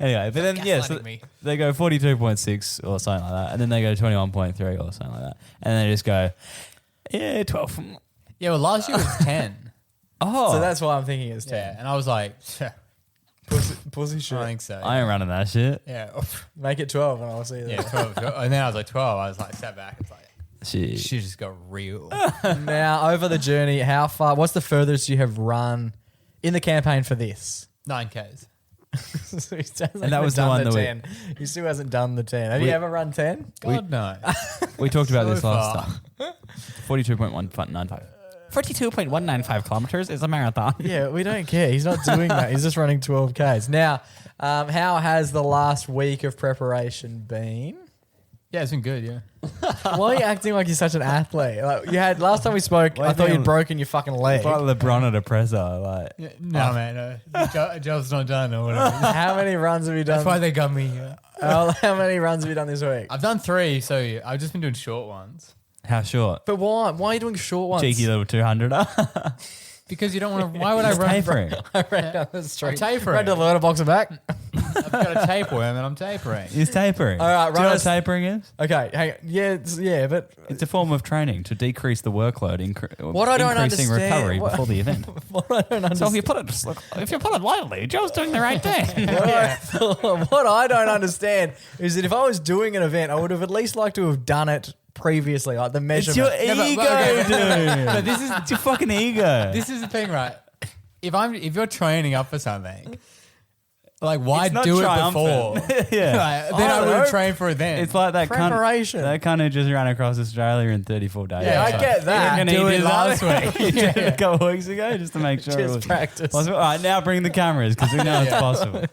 Anyway, but then, yeah, so Gaslighting me. they go 42.6 or something like that. And then they go 21.3 or something like that. And they just go, yeah, 12. Yeah, well, last year was 10. Oh. So that's why I'm thinking it's 10. Yeah, and I was like, Pussy I shit. think so. I ain't running that shit. Yeah, Make it 12 and I'll see you there. yeah, 12. And then I was like 12. I was like, sat back. It's like, Shit. shit just got real. Now, over the journey, how far, what's the furthest you have run in the campaign for this? 9Ks. So he still hasn't And that even was the done one that we- 10. He still hasn't done the 10. Have We- you ever run 10? God, no. We talked about So this last far. time. 42.195. 42.195 kilometers is a marathon. Yeah, we don't care. He's not doing that. He's just running 12Ks. Now, how has the last week of preparation been? Yeah, it's been good, yeah. Why are you acting like you're such an athlete? Like you had last time we spoke, Why I thought do you- you'd broken your fucking leg. Like LeBron at a presser. Like, No, man, no. Job's not done or whatever. How many runs have you done? That's why they got me. How many runs have you done this week? I've done 3, so I've just been doing short ones. how short? But why? Why are you doing short ones? Cheeky little 200er. Because you don't want to. Why would I He's run? tapering. I ran down the street. I'm tapering. Ran to the litter box and back. I've got a tapeworm and I'm tapering. He's tapering. All right, Do you know run what us- tapering is? Okay, hang on. Yeah, but It's a form of training to decrease the workload, What I don't increasing understand- recovery what- before the event. what I don't understand. So if you put it lightly, Joe's doing the right thing. What I don't understand is that if I was doing an event, I would have at least liked to have done it previously, like the It's measurement. your but- ego, okay. dude. But this is It's your fucking ego. this is the thing, right? If you're training up for something, like why It's not do it triumphant. before? Yeah. Right, then I would have trained for it then. It's like that Preparation. That cunt who just ran across Australia in 34 days. Yeah, I Yeah. get that. You're Do gonna it do last that? week. You did it a couple of weeks ago just to make sure it Just was practice. possible. All right, now bring the cameras because we know it's possible.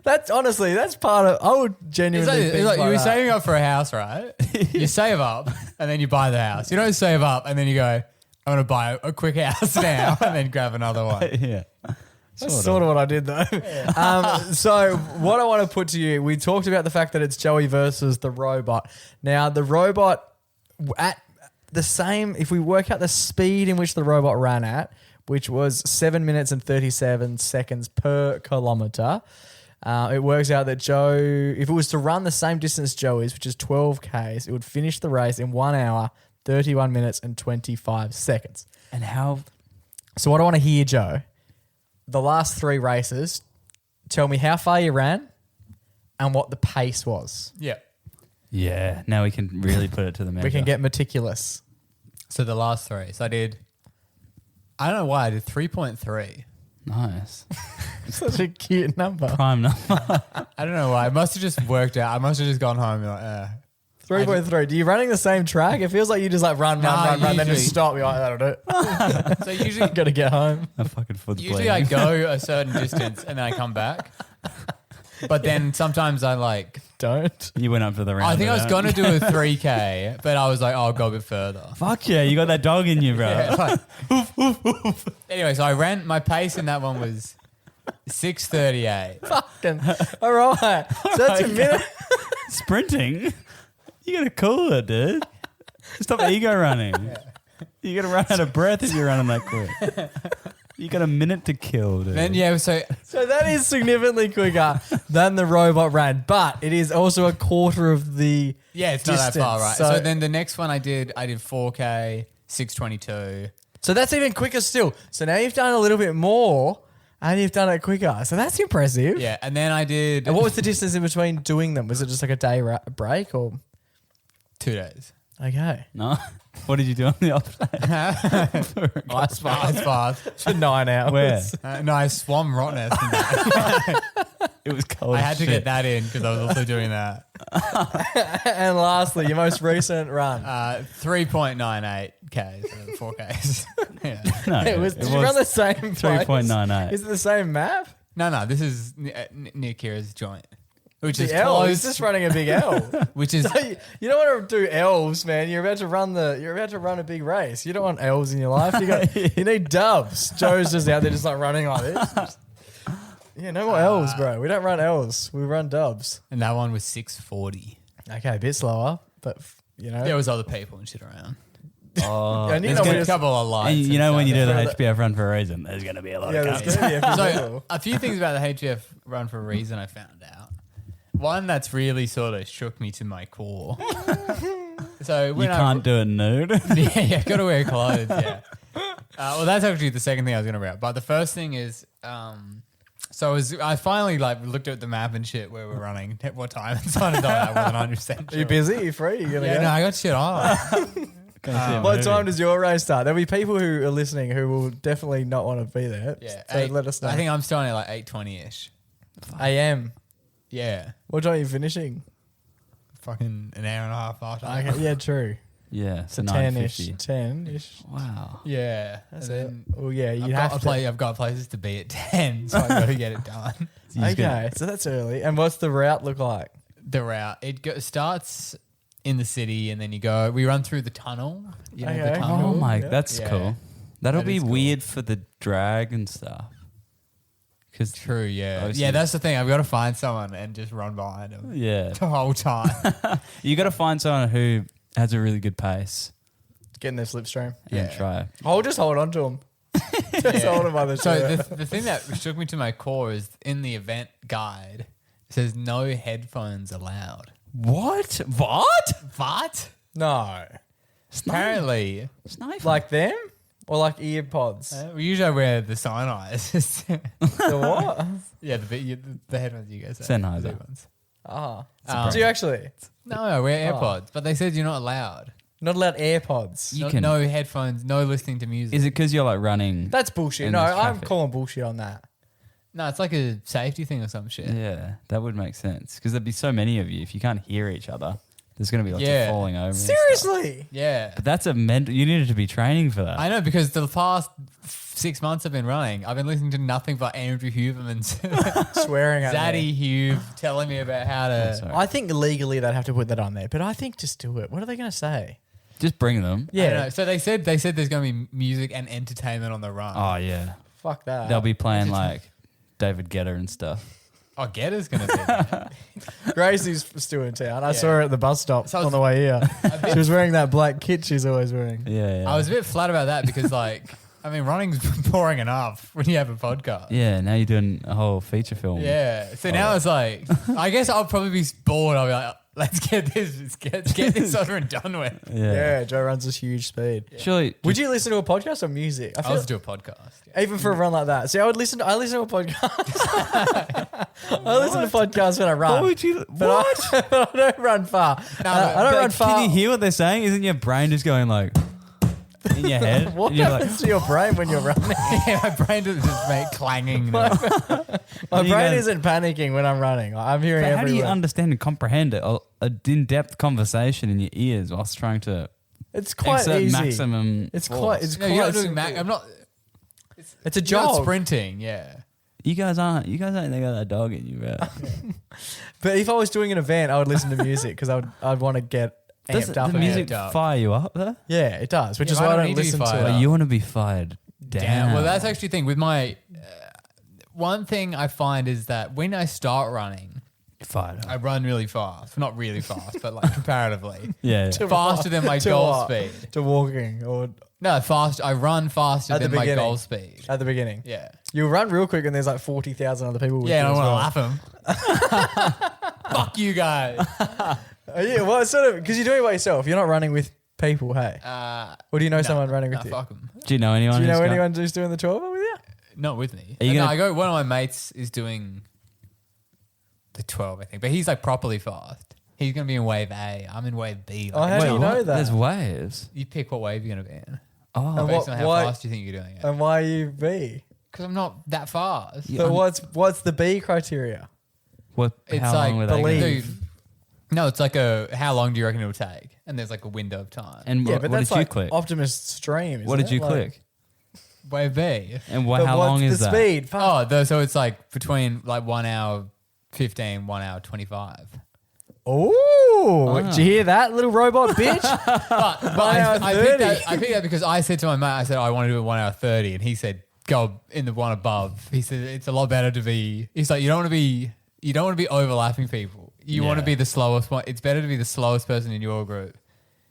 That's honestly, that's part of. I would It's genuinely like, think you were that. saving up for a house, right? You save up and then you buy the house. You don't save up and then you go, I'm going to buy a quick house now and then grab another one. Yeah. That's sort of what I did though. So what I want to put to you, we talked about the fact that it's Joey versus the robot. Now the robot at the same, if we work out the speed in which the robot ran at, which was 7 minutes and 37 seconds per kilometer, it works out that Joe, if it was to run the same distance Joey's, which is 12 Ks, it would finish the race in 1 hour, 31 minutes and 25 seconds. And how? So what I want to hear, Joe, the last 3 races, tell me how far you ran and what the pace was. Yeah. Yeah. Now we can really put it to the measure. We can get meticulous. So the last 3. So I don't know why, I did 3.3. Nice. Such a cute number. Prime number. I don't know why. It must have just worked out. I must have just gone home and like, 3.3. Do you running the same track? It feels like you just like run, then just usually- stop. You're like, that'll do it. So usually, Got to get home. A fucking foot's usually I bleeding. go a certain distance and then I come back. But then sometimes I like, Don't. You went up to the round. I think I was going to do a 3K, but I was like, oh, I'll go a bit further. Fuck yeah, you got that dog in you, bro. Yeah, like- Anyway, so I ran, my pace in that one was 6:38. Fucking. All right. So that's a minute. Sprinting? You gotta cool it, dude. Stop ego running. You gotta run out of breath if you're running that quick. You got a minute to kill, dude. Then, yeah, so So that is significantly quicker than the robot ran, but it is also a quarter of the yeah, it's not that far, right? distance. So then the next one I did 4K, 6:22. So that's even quicker still. So now you've done a little bit more and you've done it quicker. So that's impressive. Yeah, and then I did And what was the distance in between doing them? Was it just like a day break or? 2 days. Okay. No? What did you do on the other side? Ice bath. For 9 hours. Where? No, I swam Rottnest. In that. It was cold. I had to get that in because I was also doing that. And lastly, your most recent run. 3.98 Ks, 4Ks. Yeah. No, Did you run the same place? 3.98. Is it the same map? No, this is near Kira's joint, which is The L. close. He's just running a big L. Which is You don't want to do L's, man. You're about to run a big race. You don't want L's in your life. You need dubs. Joe's just out there just like running like this. Yeah, no more L's, bro. We don't run L's. We run dubs. and that one was 6:40. Okay, a bit slower, but you know. There was other people and shit around. Oh, And you There's know, gonna we be a just- couple of lights. and you know when you do the Yeah. HBF run for a reason, there's going to be a lot yeah, of there's cunts. gonna be a few So people. a few things about the HBF run for a reason I found out. One that's really sort of shook me to my core. So You when can't do it nude. yeah, got to wear clothes. Yeah. Well, that's actually the second thing I was going to bring up. But the first thing is, so I finally like looked at the map and shit where we're running, at what time, and so I wasn't 100% Are sure. you busy? Are you free? You gonna Yeah, go? no, I got shit on. What time does your race start? There'll be people who are listening who will definitely not want to be there. Yeah, So let us know. I think I'm starting at like 8:20ish. AM. Yeah, What time are you finishing? fucking an hour and a half after. Okay, yeah, true. Yeah, So so 10-ish. 9:50. 10-ish. Wow. Yeah, That's and it. then Well, yeah, you'd I've have got, to. I've got places to be at 10, so I got to get it done. So you just gotta- Okay, so that's early. And what's the route look like? The route starts in the city, and then we run through the tunnel. You know, Okay. the Oh tunnel. my, Yeah. that's Yeah. cool. That'll That be is cool. weird for the drag and stuff. Because True, yeah. Obviously- Yeah, that's the thing. I've got to find someone and just run behind them yeah, the whole time. you got to find someone who has a really good pace Getting their slipstream. and Yeah. try. I'll just hold on to them. Just hold them by the So shirt. the thing that shook me to my core is in the event guide, it says no headphones allowed. What? What? What? No. Apparently, Like them? Or like ear pods? we usually wear the Sennheisers. The what? Yeah, the headphones you guys have. Sennheiser. The big ones. Oh. Um, Do you actually? No, I wear Oh. AirPods, but they said you're not allowed. Not allowed AirPods. You No, can- no headphones, no listening to music. Is it because you're like running? That's bullshit. In No, this I'm traffic. calling bullshit on that. No, it's like a safety thing or some shit. Yeah, that would make sense because there'd be so many of you. If you can't hear each other, there's going to be lots Yeah. of falling over. and stuff. Seriously? Yeah. But that's a mental. You needed to be training for that. I know because the past 6 months I've been running, I've been listening to nothing but Andrew Huberman's Swearing at Zaddy me. Hugh telling me about how to. Sorry. I think legally they'd have to put that on there, but I think just do it. What are they going to say? Just bring them. I don't know. So they said there's going to be music and entertainment on the run. Oh yeah. Fuck that. They'll be playing like David Guetta and stuff. Oh, Getter's going to be there. Gracie's still in town. I Yeah. saw her at the bus stop So I was- on the way here. She was wearing that black kit she's always wearing. Yeah, yeah. I was a bit flat about that because, like, I mean, running's boring enough when you have a podcast. Yeah, now you're doing a whole feature film. Yeah. So now it's like, I guess I'll probably be bored. I'll be like, let's get this. Let's get this over and done with. Yeah, Joe runs this huge speed. Surely, Would you listen to a podcast or music? I I feel was do a podcast. Yeah. even for a run like that. See, I listen to a podcast. I listen to podcasts when I run. what would you? but I don't run far. I don't run far. Can you hear what they're saying? Isn't your brain just going like in your head? What And you're like, happens to your brain when you're running? Yeah, my brain doesn't just make clanging. My you brain go- isn't panicking when I'm running. I'm hearing but how do you everywhere. understand and comprehend a in-depth conversation in your ears whilst trying to It's quite exert easy. maximum? It's force? quite. It's No, quite. you're not doing simple. I'm not. It's a You're not job. sprinting. Yeah. You guys ain't got that dog in you, bro. But if I was doing an event, I would listen to music because I'd want to get Does amped up. the and music amped up. fire you up though? Yeah, it does. Which Yeah, is but why I I don't don't need to be listen to fired it. up. Like, you want to be fired down. Damn. Well, that's actually the thing with my. One thing I find is that when I start running, fired up. I run really fast. Not really fast, but like comparatively. Yeah. To Faster than my to goal what? speed. To walking or No, fast. I run faster At the than my beginning. goal speed. at the beginning. Yeah. You run real quick and there's like 40,000 other people with Yeah, you and I as want well. to laugh them. Fuck you guys. Yeah, well, it's sort of because you're doing it by yourself. You're not running with people, hey? Or do you know someone running with you? Fuck them. Do you know anyone? Do you who's know got- anyone who's doing the 12 with you? Not with me. Are you No, gonna- I go. One of my mates is doing the 12, I think, but he's like properly fast. He's gonna be in wave A. I'm in wave B. Oh, how do you Wait, know what? that? There's waves. You pick what wave you're gonna be in. Oh, And Based on how why- fast you think you're doing it. And why you B? Because I'm not that fast. Yeah. But what's the B criteria? what? It's How like long were they? believe. gonna- Dude, no, it's like how long do you reckon it'll take? And there's like a window of time. And Yeah, what, but what that's did you like click? Optimus Stream. What did isn't you it? Like- click? Wave B. And But how what's long is the that? speed? Fuck. So it's like between like 1 hour 15, 1 hour 25. Oh, did you hear that, little robot bitch? But 1 hour I 30. picked that because I said to my mate, I said, I want to do it 1 hour 30. And he said, go in the one above. He said, it's a lot better to be, he's like, you don't want to be overlapping people. You want to Yeah. be the slowest one. It's better to be the slowest person in your group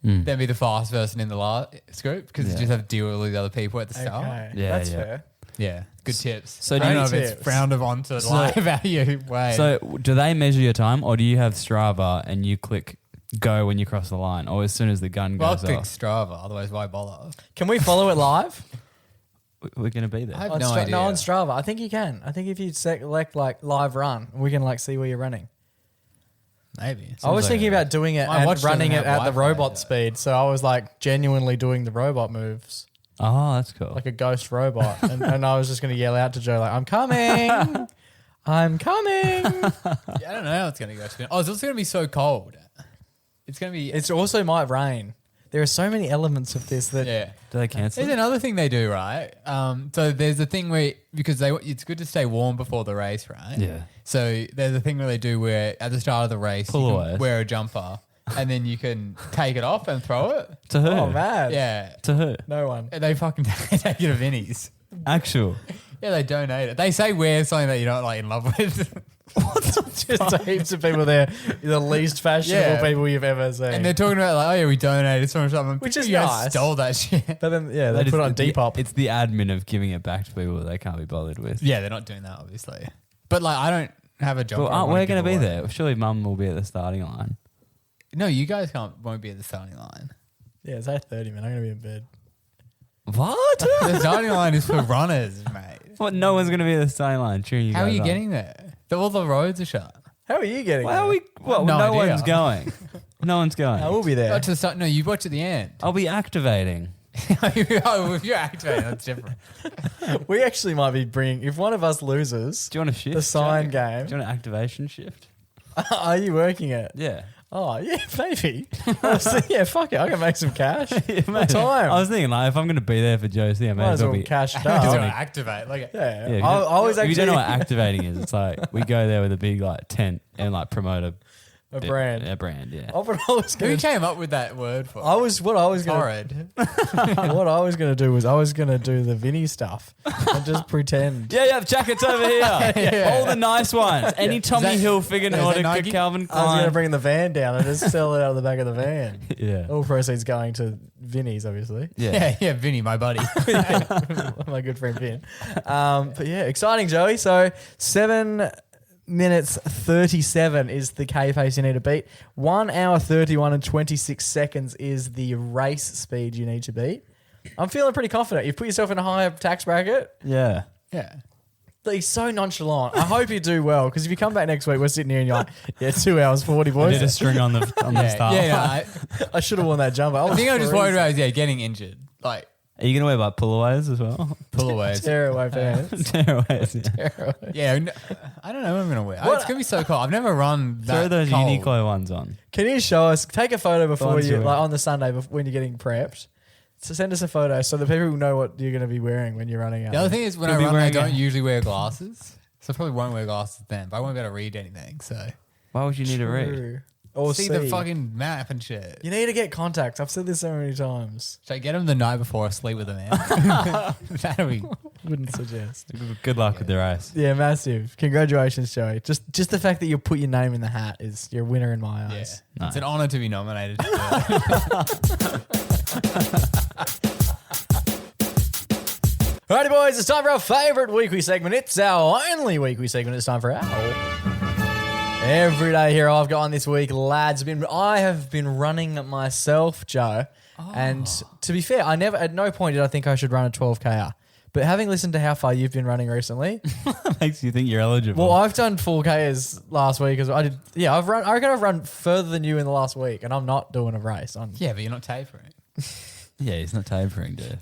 than be the fastest person in the last group because you Yeah. just have to deal with all these other people at the start. Okay, Yeah, that's yeah. fair. Yeah, good tips. So I do don't you- know if Tips. it's frowned upon to So- lie about your way. So do they measure your time, or do you have Strava and you click go when you cross the line, or as soon as the gun well, I'll goes click off? Strava, otherwise why bother? Can we follow it live? We're going to be there. I have On no idea. No, on Strava. I think you can. I think if you select like live run, we can like see where you're running. Maybe. I was Seems thinking like about doing it My and watch doesn't running it have at the Wi-Fi, robot though. speed. So I was like genuinely doing the robot moves Oh, that's cool. like a ghost robot. and I was just going to yell out to Joe like, I'm coming. I'm coming. Yeah, I don't know how it's going to go. Oh, it's also going to be so cold. It's going to be. It's also might rain. There are so many elements of this that Yeah. do they cancel? There's another thing they do, right? So there's a thing where because it's good to stay warm before the race, right? Yeah. So there's a thing where they do where at the start of the race Pull you away. can wear a jumper and then you can take it off and throw it. To who? oh man, Yeah. To who? no one. And they fucking take it to Vinnie's. Actual. Yeah, they donate it. They say wear something that you're not like in love with. Just heaps of people there. You're the least fashionable Yeah. people you've ever seen. And they're talking about like, oh yeah, we donated so much stuff. Which is you guys nice. stole that shit. but then yeah, they That is put it on the- Depop. It's the admin of giving it back to people that they can't be bothered with. Yeah, they're not doing that obviously. But like, I don't have a job. Well, aren't we going to be there? Surely Mum will be at the starting line. No, you guys won't be at the starting line. Yeah, it's 8:30, man. I'm gonna be in bed. What? The starting line is for runners, mate. What? No one's going to be at the starting line cheering you How are guys you on. getting there? All the roads are shut. How are you getting? Well, there? well, No no idea. one's going. No one's going. I will be there. Got to the start. No, you watch at the end. I'll be activating. Oh, if you're activating, that's different. We actually might be bringing. If one of us loses Do you want a shift? the sign Do you game, want an activation shift? are you working it? Yeah. Oh yeah, maybe. I was thinking, yeah, fuck it. I can make some cash. Mate, What time? I was thinking, like, if I'm going to be there for Josie, I may Might as as well well be. cash it Because you up. want to activate. Like, Yeah, Yeah, I was if you don't know actually. what activating is, it's like we go there with a big like tent and like promote a A brand. A brand, yeah. Oh, what I was Who going to came up with that word for? what I was going Horrid. what I was going to do was I was going to do the Vinny stuff and just pretend. Yeah, you have jackets over here. All the nice ones. Any Tommy Hilfiger, Nordica, Nike? Calvin I was going to Klein. bring the van down and just sell it out of the back of the van. Yeah. All proceeds going to Vinny's, obviously. Yeah. Vinny, my buddy. My good friend Vin. But yeah, exciting, Joey. So 7 minutes 37 is the K pace you need to beat. 1 hour 31 and 26 seconds is the race speed you need to beat. I'm feeling pretty confident. You've put yourself in a higher tax bracket. Yeah. Yeah. He's so nonchalant. I hope you do well, because if you come back next week, we're sitting here and you're like, yeah, 2 hours 40, I boys. did a string on the start. Yeah, I should have worn that jumper. I think I'm just worried about getting injured. Like, Are you going to wear like pullaways as well? pullaways. tearaway pants. Tearaways, yeah. Yeah, I don't know what I'm going to wear. It's going to be so cold. I've never run that Throw those cold. Uniqlo ones on. Can you show us? Take a photo before Ones you, you like on the Sunday when you're getting prepped. So send us a photo so that people know what you're going to be wearing when you're running out. The other thing is when You'll I be run, I wearing don't a- usually wear glasses. So I probably won't wear glasses then, but I won't be able to read anything. So Why would you need to read? True. Or see the fucking map and shit. You need to get contacts. I've said this so many times. Should I get them the night before I sleep with them, man? That'll be... Wouldn't suggest. Good luck with the race. Yeah, massive. Congratulations, Joey. Just the fact that you put your name in the hat is you're a winner in my Yeah. eyes. Nice. It's an honour to be nominated. Alrighty, boys, it's time for our favourite weekly segment. It's our only weekly segment. It's time for our Everyday Hero I've got on this week, lads. I have been running myself, Joe. And to be fair, at no point did I think I should run a 12K. But having listened to how far you've been running recently, Makes you think you're eligible. well, I've done 4Ks last week as well. I did. Yeah, I reckon I've run further than you in the last week, and I'm not doing a race. yeah, but you're not tapering. yeah, he's not tapering, dude.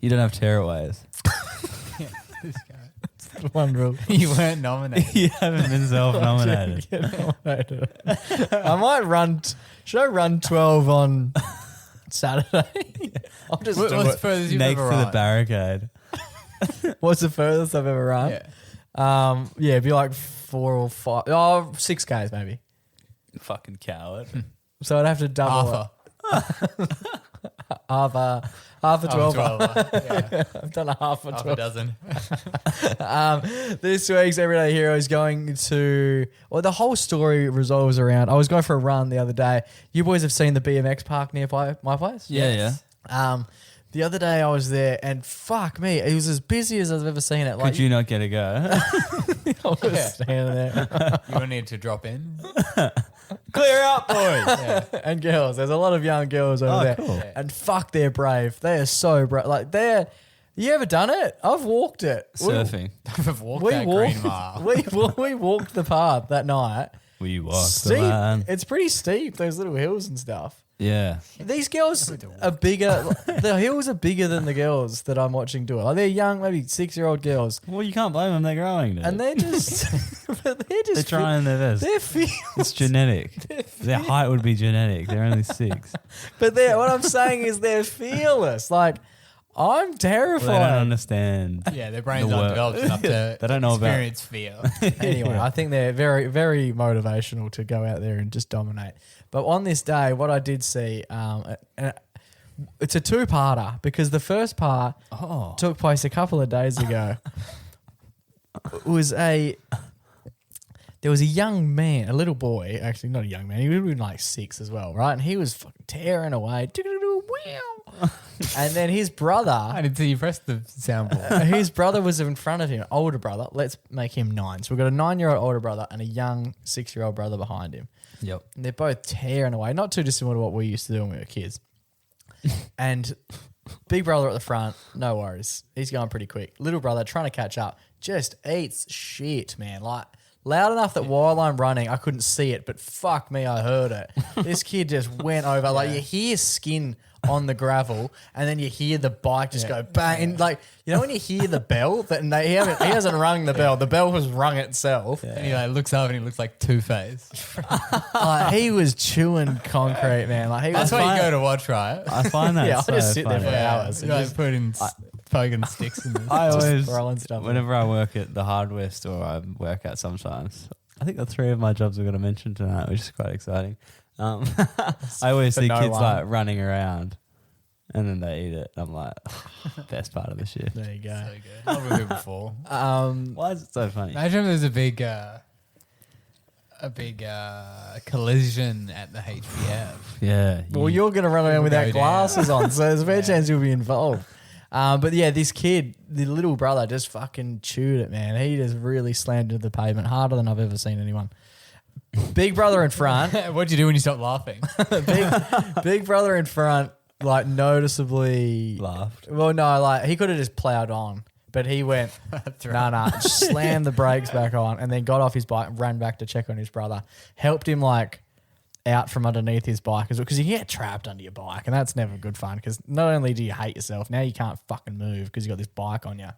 You don't have tearaways. This guy. One rule. You weren't nominated. You haven't been self-nominated. I might run. Should I run 12 on Saturday? I'll just do What's the it. furthest you've Next ever to the run? barricade. What's the furthest I've ever run? Yeah. It'd be like 4 or 5. Oh, 6Ks maybe. Fucking coward. So I'd have to double it. Half a 12. Yeah. I've done a half a Half 12. a dozen. This week's Everyday Hero is going to, well, the whole story resolves around, I was going for a run the other day. You boys have seen the BMX park nearby my place? Yeah. The other day I was there and fuck me, it was as busy as I've ever seen it. Like, Could you not get a go? I was standing there. You will need to drop in. Clear up, boys. And girls, there's a lot of young girls over there. Cool. And fuck, they're brave. They are so brave. Like, you ever done it? I've walked it. Surfing. I've walked We that walked, green mile. we walked the path that night. We walked the Steep. line. It's pretty steep, those little hills and stuff. Yeah. These girls are bigger. The hills are bigger than the girls that I'm watching do it. Like, they're young, maybe 6-year-old girls. Well, you can't blame them. They're growing, dude. And they're just, They're trying their best. They're fearless. It's genetic. Their height would be genetic. They're only 6. But what I'm saying is they're fearless. Like, I'm terrified. Well, they don't understand. Yeah, their brains The aren't work. developed enough to They don't know about- experience fear. Anyway, I think they're very, very motivational to go out there and just dominate. But on this day, what I did see, it's a two-parter because the first part took place a couple of days ago. There was a young man, a little boy, actually not a young man, he would have been like 6 as well, right? And he was fucking tearing away. And then his brother, I didn't see you press the soundboard. his brother was in front of him, older brother. Let's make him 9. So we've got a 9-year-old older brother and a young 6-year-old brother behind him. Yep. And they're both tearing away, not too dissimilar to what we used to do when we were kids. And big brother at the front, no worries. He's going pretty quick. Little brother trying to catch up, just eats shit, man. Like, loud enough that while I'm running, I couldn't see it, but fuck me, I heard it. This kid just went over. Like, you hear skin on the gravel, and then you hear the bike just go bang. And like, you know when you hear the bell? He hasn't rung the bell. The bell has rung itself. And he looks up and he looks like Two-Face. Like, he was chewing concrete, man. Like, he That's was why you go to watch, right? I find that Yeah, I so just sit there funny. for hours. You guys put in poking sticks in this. I always, throwing stuff. whenever I work at the hardware store, I work out sometimes. I think the 3 of my jobs we're going to mention tonight, which is quite exciting. I always For see no kids one. like running around and then they eat it. I'm like, best part of the shift. There you go. So good. I've been here before. Why is it so funny? Imagine there's a big collision at the HBF. Yeah. Well, you're going to run around without Go glasses on, so there's a fair chance you'll be involved. But yeah, this kid, the little brother, just fucking chewed it, man. He just really slammed into the pavement harder than I've ever seen anyone. Big brother in front. What'd you do when you stopped laughing? big brother in front, like noticeably laughed. Well, no, like he could have just plowed on, but he went, nah, slammed the brakes back on, and then got off his bike and ran back to check on his brother. Helped him like out from underneath his bike as well, because you get trapped under your bike, and that's never good fun. Because not only do you hate yourself, now you can't fucking move because you got this bike on you.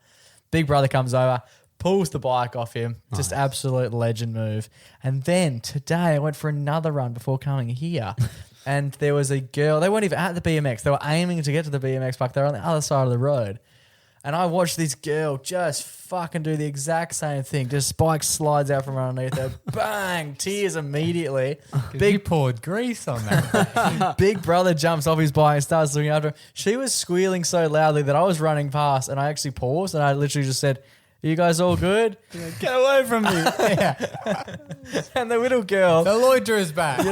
Big brother comes over, pulls the bike off him, just absolute legend move. And then today I went for another run before coming here. And there was a girl, they weren't even at the BMX. They were aiming to get to the BMX park. They were on the other side of the road. And I watched this girl just fucking do the exact same thing. Just bike slides out from underneath her. Bang! Tears immediately. You poured grease on that. Big brother jumps off his bike and starts looking after her. She was squealing so loudly that I was running past and I actually paused and I literally just said, "Are you guys all good?" Get away from me. And the little girl, The loiter is back.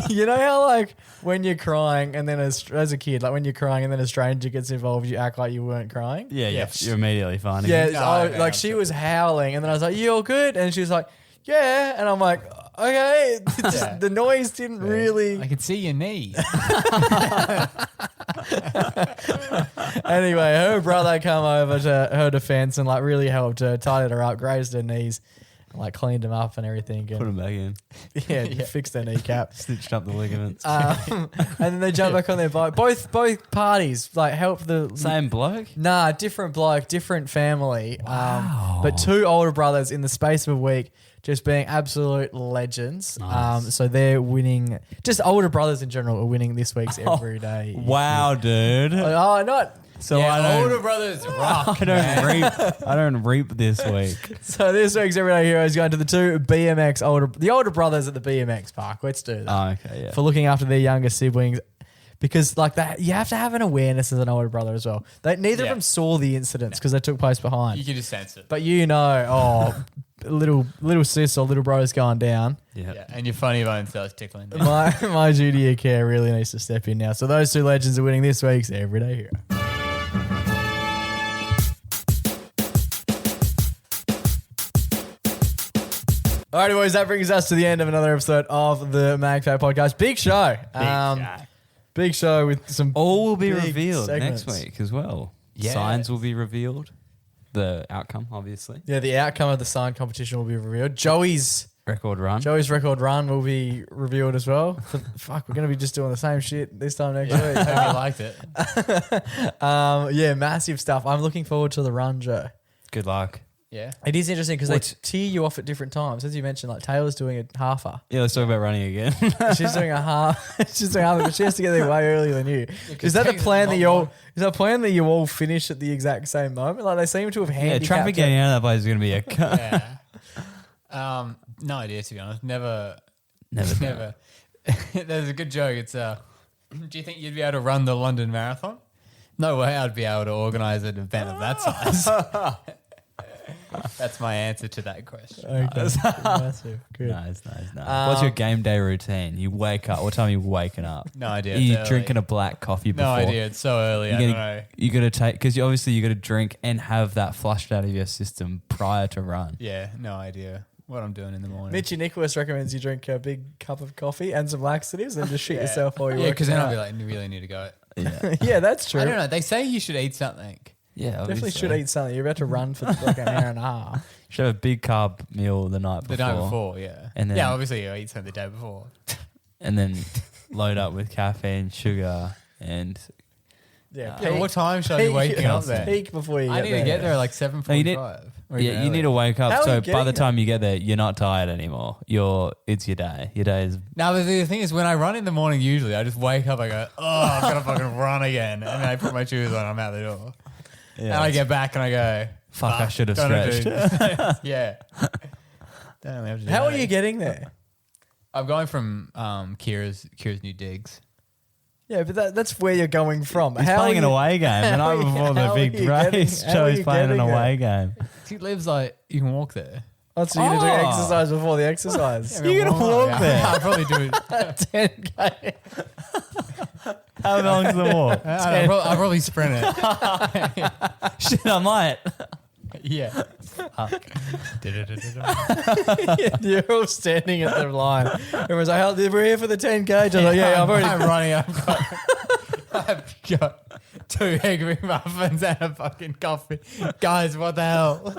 you know how like when you're crying and then as a kid, like when you're crying and then a stranger gets involved, you act like you weren't crying. Yeah, Yes. you're immediately finding Yeah, it. okay, like she was howling and then I was like, "You all good?" And she was like, "Yeah." And I'm like, "Okay." Just, the noise didn't really. I could see your knee. Anyway, her brother come over to her defense and like really helped her, tied her up, grazed her knees, and, like cleaned them up and everything. Put And, them back in. yeah, fixed their kneecap. Stitched up the ligaments. And then they jump back on their bike. Both parties like help the Same bloke? Nah, different bloke, different family. But 2 older brothers in the space of a week, just being absolute legends. Nice. So they're winning. Just older brothers in general are winning this week's everyday. Wow, dude. Oh, not. So Yeah, I don't, older brothers rock. I don't reap this week. So this week's Everyday Hero is going to the 2 the older brothers at the BMX park. Let's do that. Oh, okay, yeah. For looking after their younger siblings. Because like that, you have to have an awareness as an older brother as well. Neither of them saw the incidents because they took place behind. You can just sense it. But little sis or little bro's going down. Yeah, and your funny bone starts tickling. My duty of care really needs to step in now. So those 2 legends are winning this week's Everyday Hero. Alrighty, boys, that brings us to the end of another episode of the Magpie Podcast. Big show. Big show with some All will be big revealed segments. next week as well. Yes. Signs will be revealed. The outcome, obviously. Yeah, the outcome of the sign competition will be revealed. Joey's Record run. record run will be revealed as well. Fuck, we're going to be just doing the same shit this time next week. Hope you liked it. Yeah, massive stuff. I'm looking forward to the run, Joe. Good luck. Yeah. It is interesting because they What's- tee you off at different times. As you mentioned, like Taylor's doing a halfer. Yeah, let's talk about running again. She's doing a half. She's doing a half, but she has to get there way earlier than you. Is that the takes plan a that long you all? time. Is that a plan that you all finish at the exact same moment? Like they seem to have Yeah, handicapped. traffic it. getting out of that place is going to be a cut. Yeah. No idea, to be honest. Never. Never. There's a good joke. It's do you think you'd be able to run the London Marathon? No way I'd be able to organise an event of that size. That's my answer to that question. Okay. Massive. Good. Nice. What's your game day routine? You wake up. What time are you waking up? No idea. Are you It's early. drinking a black coffee before? No idea. It's so early. I You don't gotta, know. you got to take because you got to drink and have that flushed out of your system prior to run. Yeah, no idea what I'm doing in the morning. Mitchy Nicholas recommends you drink a big cup of coffee and some laxatives and just shit yourself while you're Yeah, because then I'll be working like, you really need to go. Yeah, yeah, that's true. I don't know. They say you should eat something. yeah. Definitely obviously. should eat something. You're about to run for like an hour and a half. Should have a big carb meal the night before. The night before, yeah. And then- yeah, obviously you eat something the day before. and then load up with caffeine, sugar, and Yeah, Yeah, what time should I be waking up there? Peak before you I need to get there at like 7:45. No, you need- you need to wake How up. are So you by getting the there? time you get there, you're not tired anymore. It's your day. Your day is Now, but the thing is, when I run in the morning, usually I just wake up, I go, oh, I'm going to fucking run again. And then I put my shoes on, I'm out the door. And I get back and I go, fuck. I should have gotta stretched. do- yeah. Don't really have to do How that. are you getting there? I'm going from Kira's new digs. Yeah, but that's where you're going from. He's playing an away game. The night before the big race, Joey's playing an away game. He lives like you can walk there. Oh, so you're going to do exercise before the exercise. You're gonna walk there? I'll probably do it. 10K. How long's the walk? I'll probably sprint it. Shit, I might. Yeah. You're all standing at the line. Everyone's like, we're here for the 10K. Just like, yeah, I've already. I'm running. I've got 2 egg McMuffins and a fucking coffee. Guys, what the hell?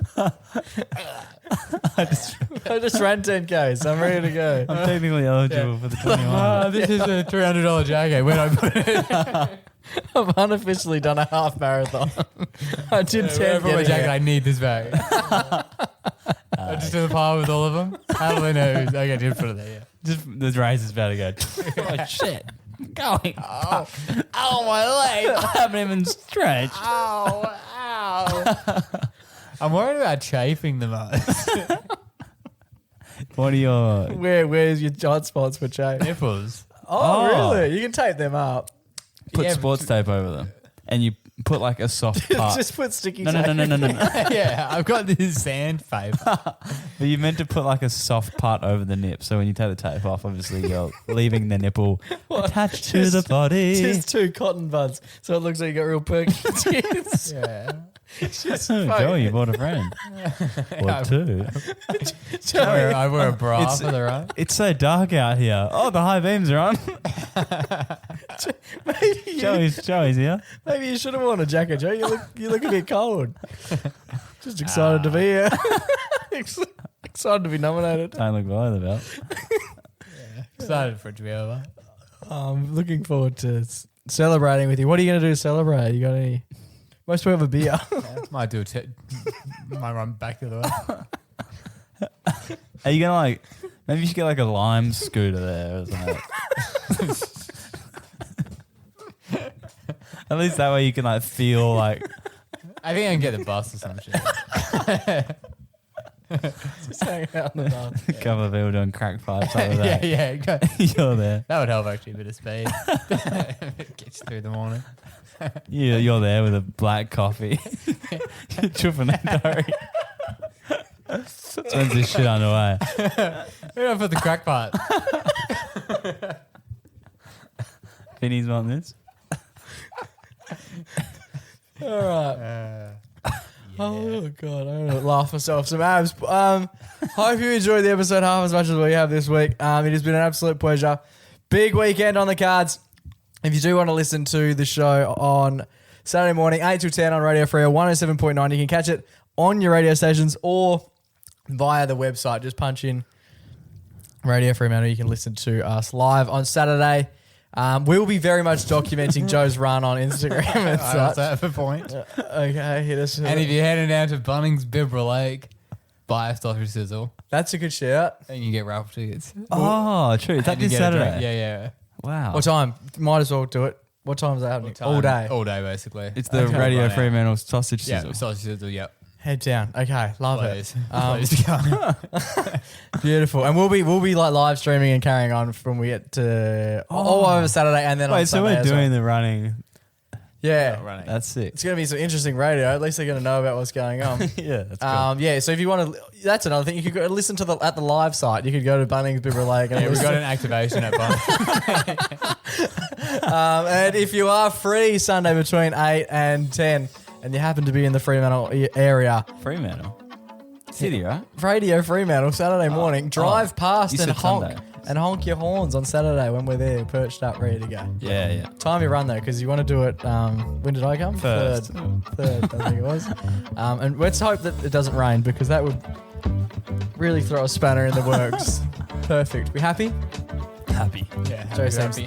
I just ran 10K, so I'm ready to go. I'm technically eligible for the 21. This is a $300 jacket. Where do I put it? I've unofficially done a half marathon. I did 10 for my getting jacket. it. I need this bag. I just do the pile with all of them. How do I know? Okay, just put it there. Yeah. Just the race is about to go. Oh, shit. Going. Oh, my leg. I haven't even stretched. Ow. I'm worried about chafing the most. What are your... Where's your hot spots for chafe? Nipples. Oh, really? You can tape them up. Put Yeah, sports tape over them. And you put like a soft part. Just put sticky No. tape. No. Yeah, I've got this sandpaper. But you meant to put like a soft part over the nip. So when you take the tape off, obviously you're leaving the nipple attached to the body. Just 2 cotton buds, so it looks like you got real perky tits. Yeah. Just Oh, Joey, you bought a friend. Or 2. I wear a bra It's- for the run. It's so dark out here. Oh, the high beams are on. Joey's here. Maybe you should have worn a jacket, Joe. You look a bit cold. Just excited to be here. Excited to be nominated. Don't look below the belt. Excited for it to be over. I'm looking forward to celebrating with you. What are you going to do to celebrate? You got any? Most people have a beer. Might do might run back the other way. Are you going to maybe you should get like a lime scooter there or something. At least that way you can feel like... I think I can get the bus or some shit. Just hang out in the dark. a couple of people doing crack pipes over there. Yeah. You're there. That would help actually, a bit of speed. Gets through the morning. You're there with a black coffee. Chuffing a dory. Turns this shit underway. Where do I put the crack pipe? All Vinny's want this? right. Oh god, I'm gonna laugh myself some abs. Hope you enjoyed the episode half as much as we have this week. It has been an absolute pleasure. Big weekend on the cards. If you do want to listen to the show on Saturday morning, 8 to 10 on Radio Free or 107.9, you can catch it on your radio stations or via the website. Just punch in Radio Fremantle. You can listen to us live on Saturday. We'll be very much documenting Joe's run on Instagram and What's such. that for point? Okay, hit us. And if you're heading down to Bunnings Bibra Lake, buy a sausage sizzle That's a good shout. and you get raffle tickets. Oh, true. That And you is get a drink. Saturday. Yeah. Wow. What time? Might as well do it. What time is that happening? All day. All day, basically. It's the Okay. Radio Run out. Fremantle sausage Yeah, sizzle. sausage sizzle, yep. Head down. Okay, love Please. it. Please come. Beautiful. And we'll be live streaming and carrying on from we get to all over Saturday and then on Wait, so Sunday we're as well. doing the running. Yeah. That's sick. It's going to be some interesting radio. At least they're going to know about what's going on. Yeah, that's cool. Yeah, so if you want to, that's another thing. You could go listen to at the live site. You could go to Bunnings Bibra Lake. And Yeah, we've listen. got an activation at Bunnings. And if you are free Sunday between 8 and 10 and you happen to be in the Fremantle area, Fremantle. City, right? Radio Fremantle Saturday morning, drive past you and said honk Sunday. and honk your horns on Saturday when we're there, perched up, ready to go. Yeah. Time your run though, because you want to do it. When did I come? First. Third, I think it was. And let's hope that it doesn't rain because that would really throw a spanner in the works. Perfect. We happy? Happy. Yeah, Joe seems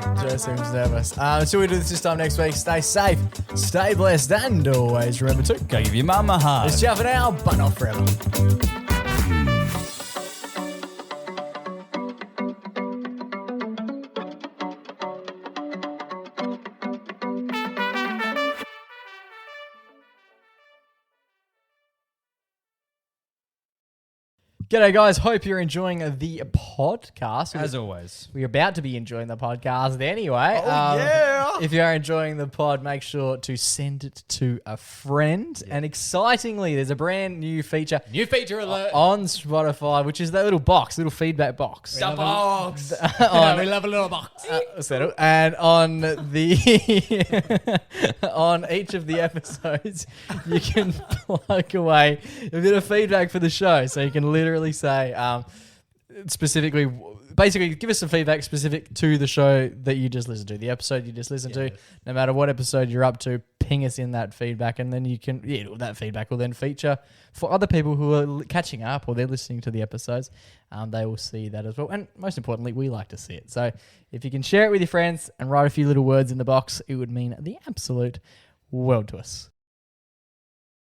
nervous. Until we do this time next week, stay safe, stay blessed, and always remember to Go give your mum a hug. it's ciao for now, but not forever. G'day, guys. Hope you're enjoying the podcast. As always. We're about to be enjoying the podcast anyway. If you are enjoying the pod, make sure to send it to a friend. Yeah. And excitingly, there's a brand new feature. New feature alert. On Spotify, which is that little feedback box. The box. We love a little box. And on the on each of the episodes, you can plug away a bit of feedback for the show. So you can literally say basically give us some feedback specific to the show that you just listened to, the episode you just listened to. No matter what episode you're up to, ping us in that feedback, and then you can that feedback will then feature for other people who are catching up or they're listening to the episodes. They will see that as well, and most importantly, we like to see it. So if you can share it with your friends and write a few little words in the box, it would mean the absolute world to us.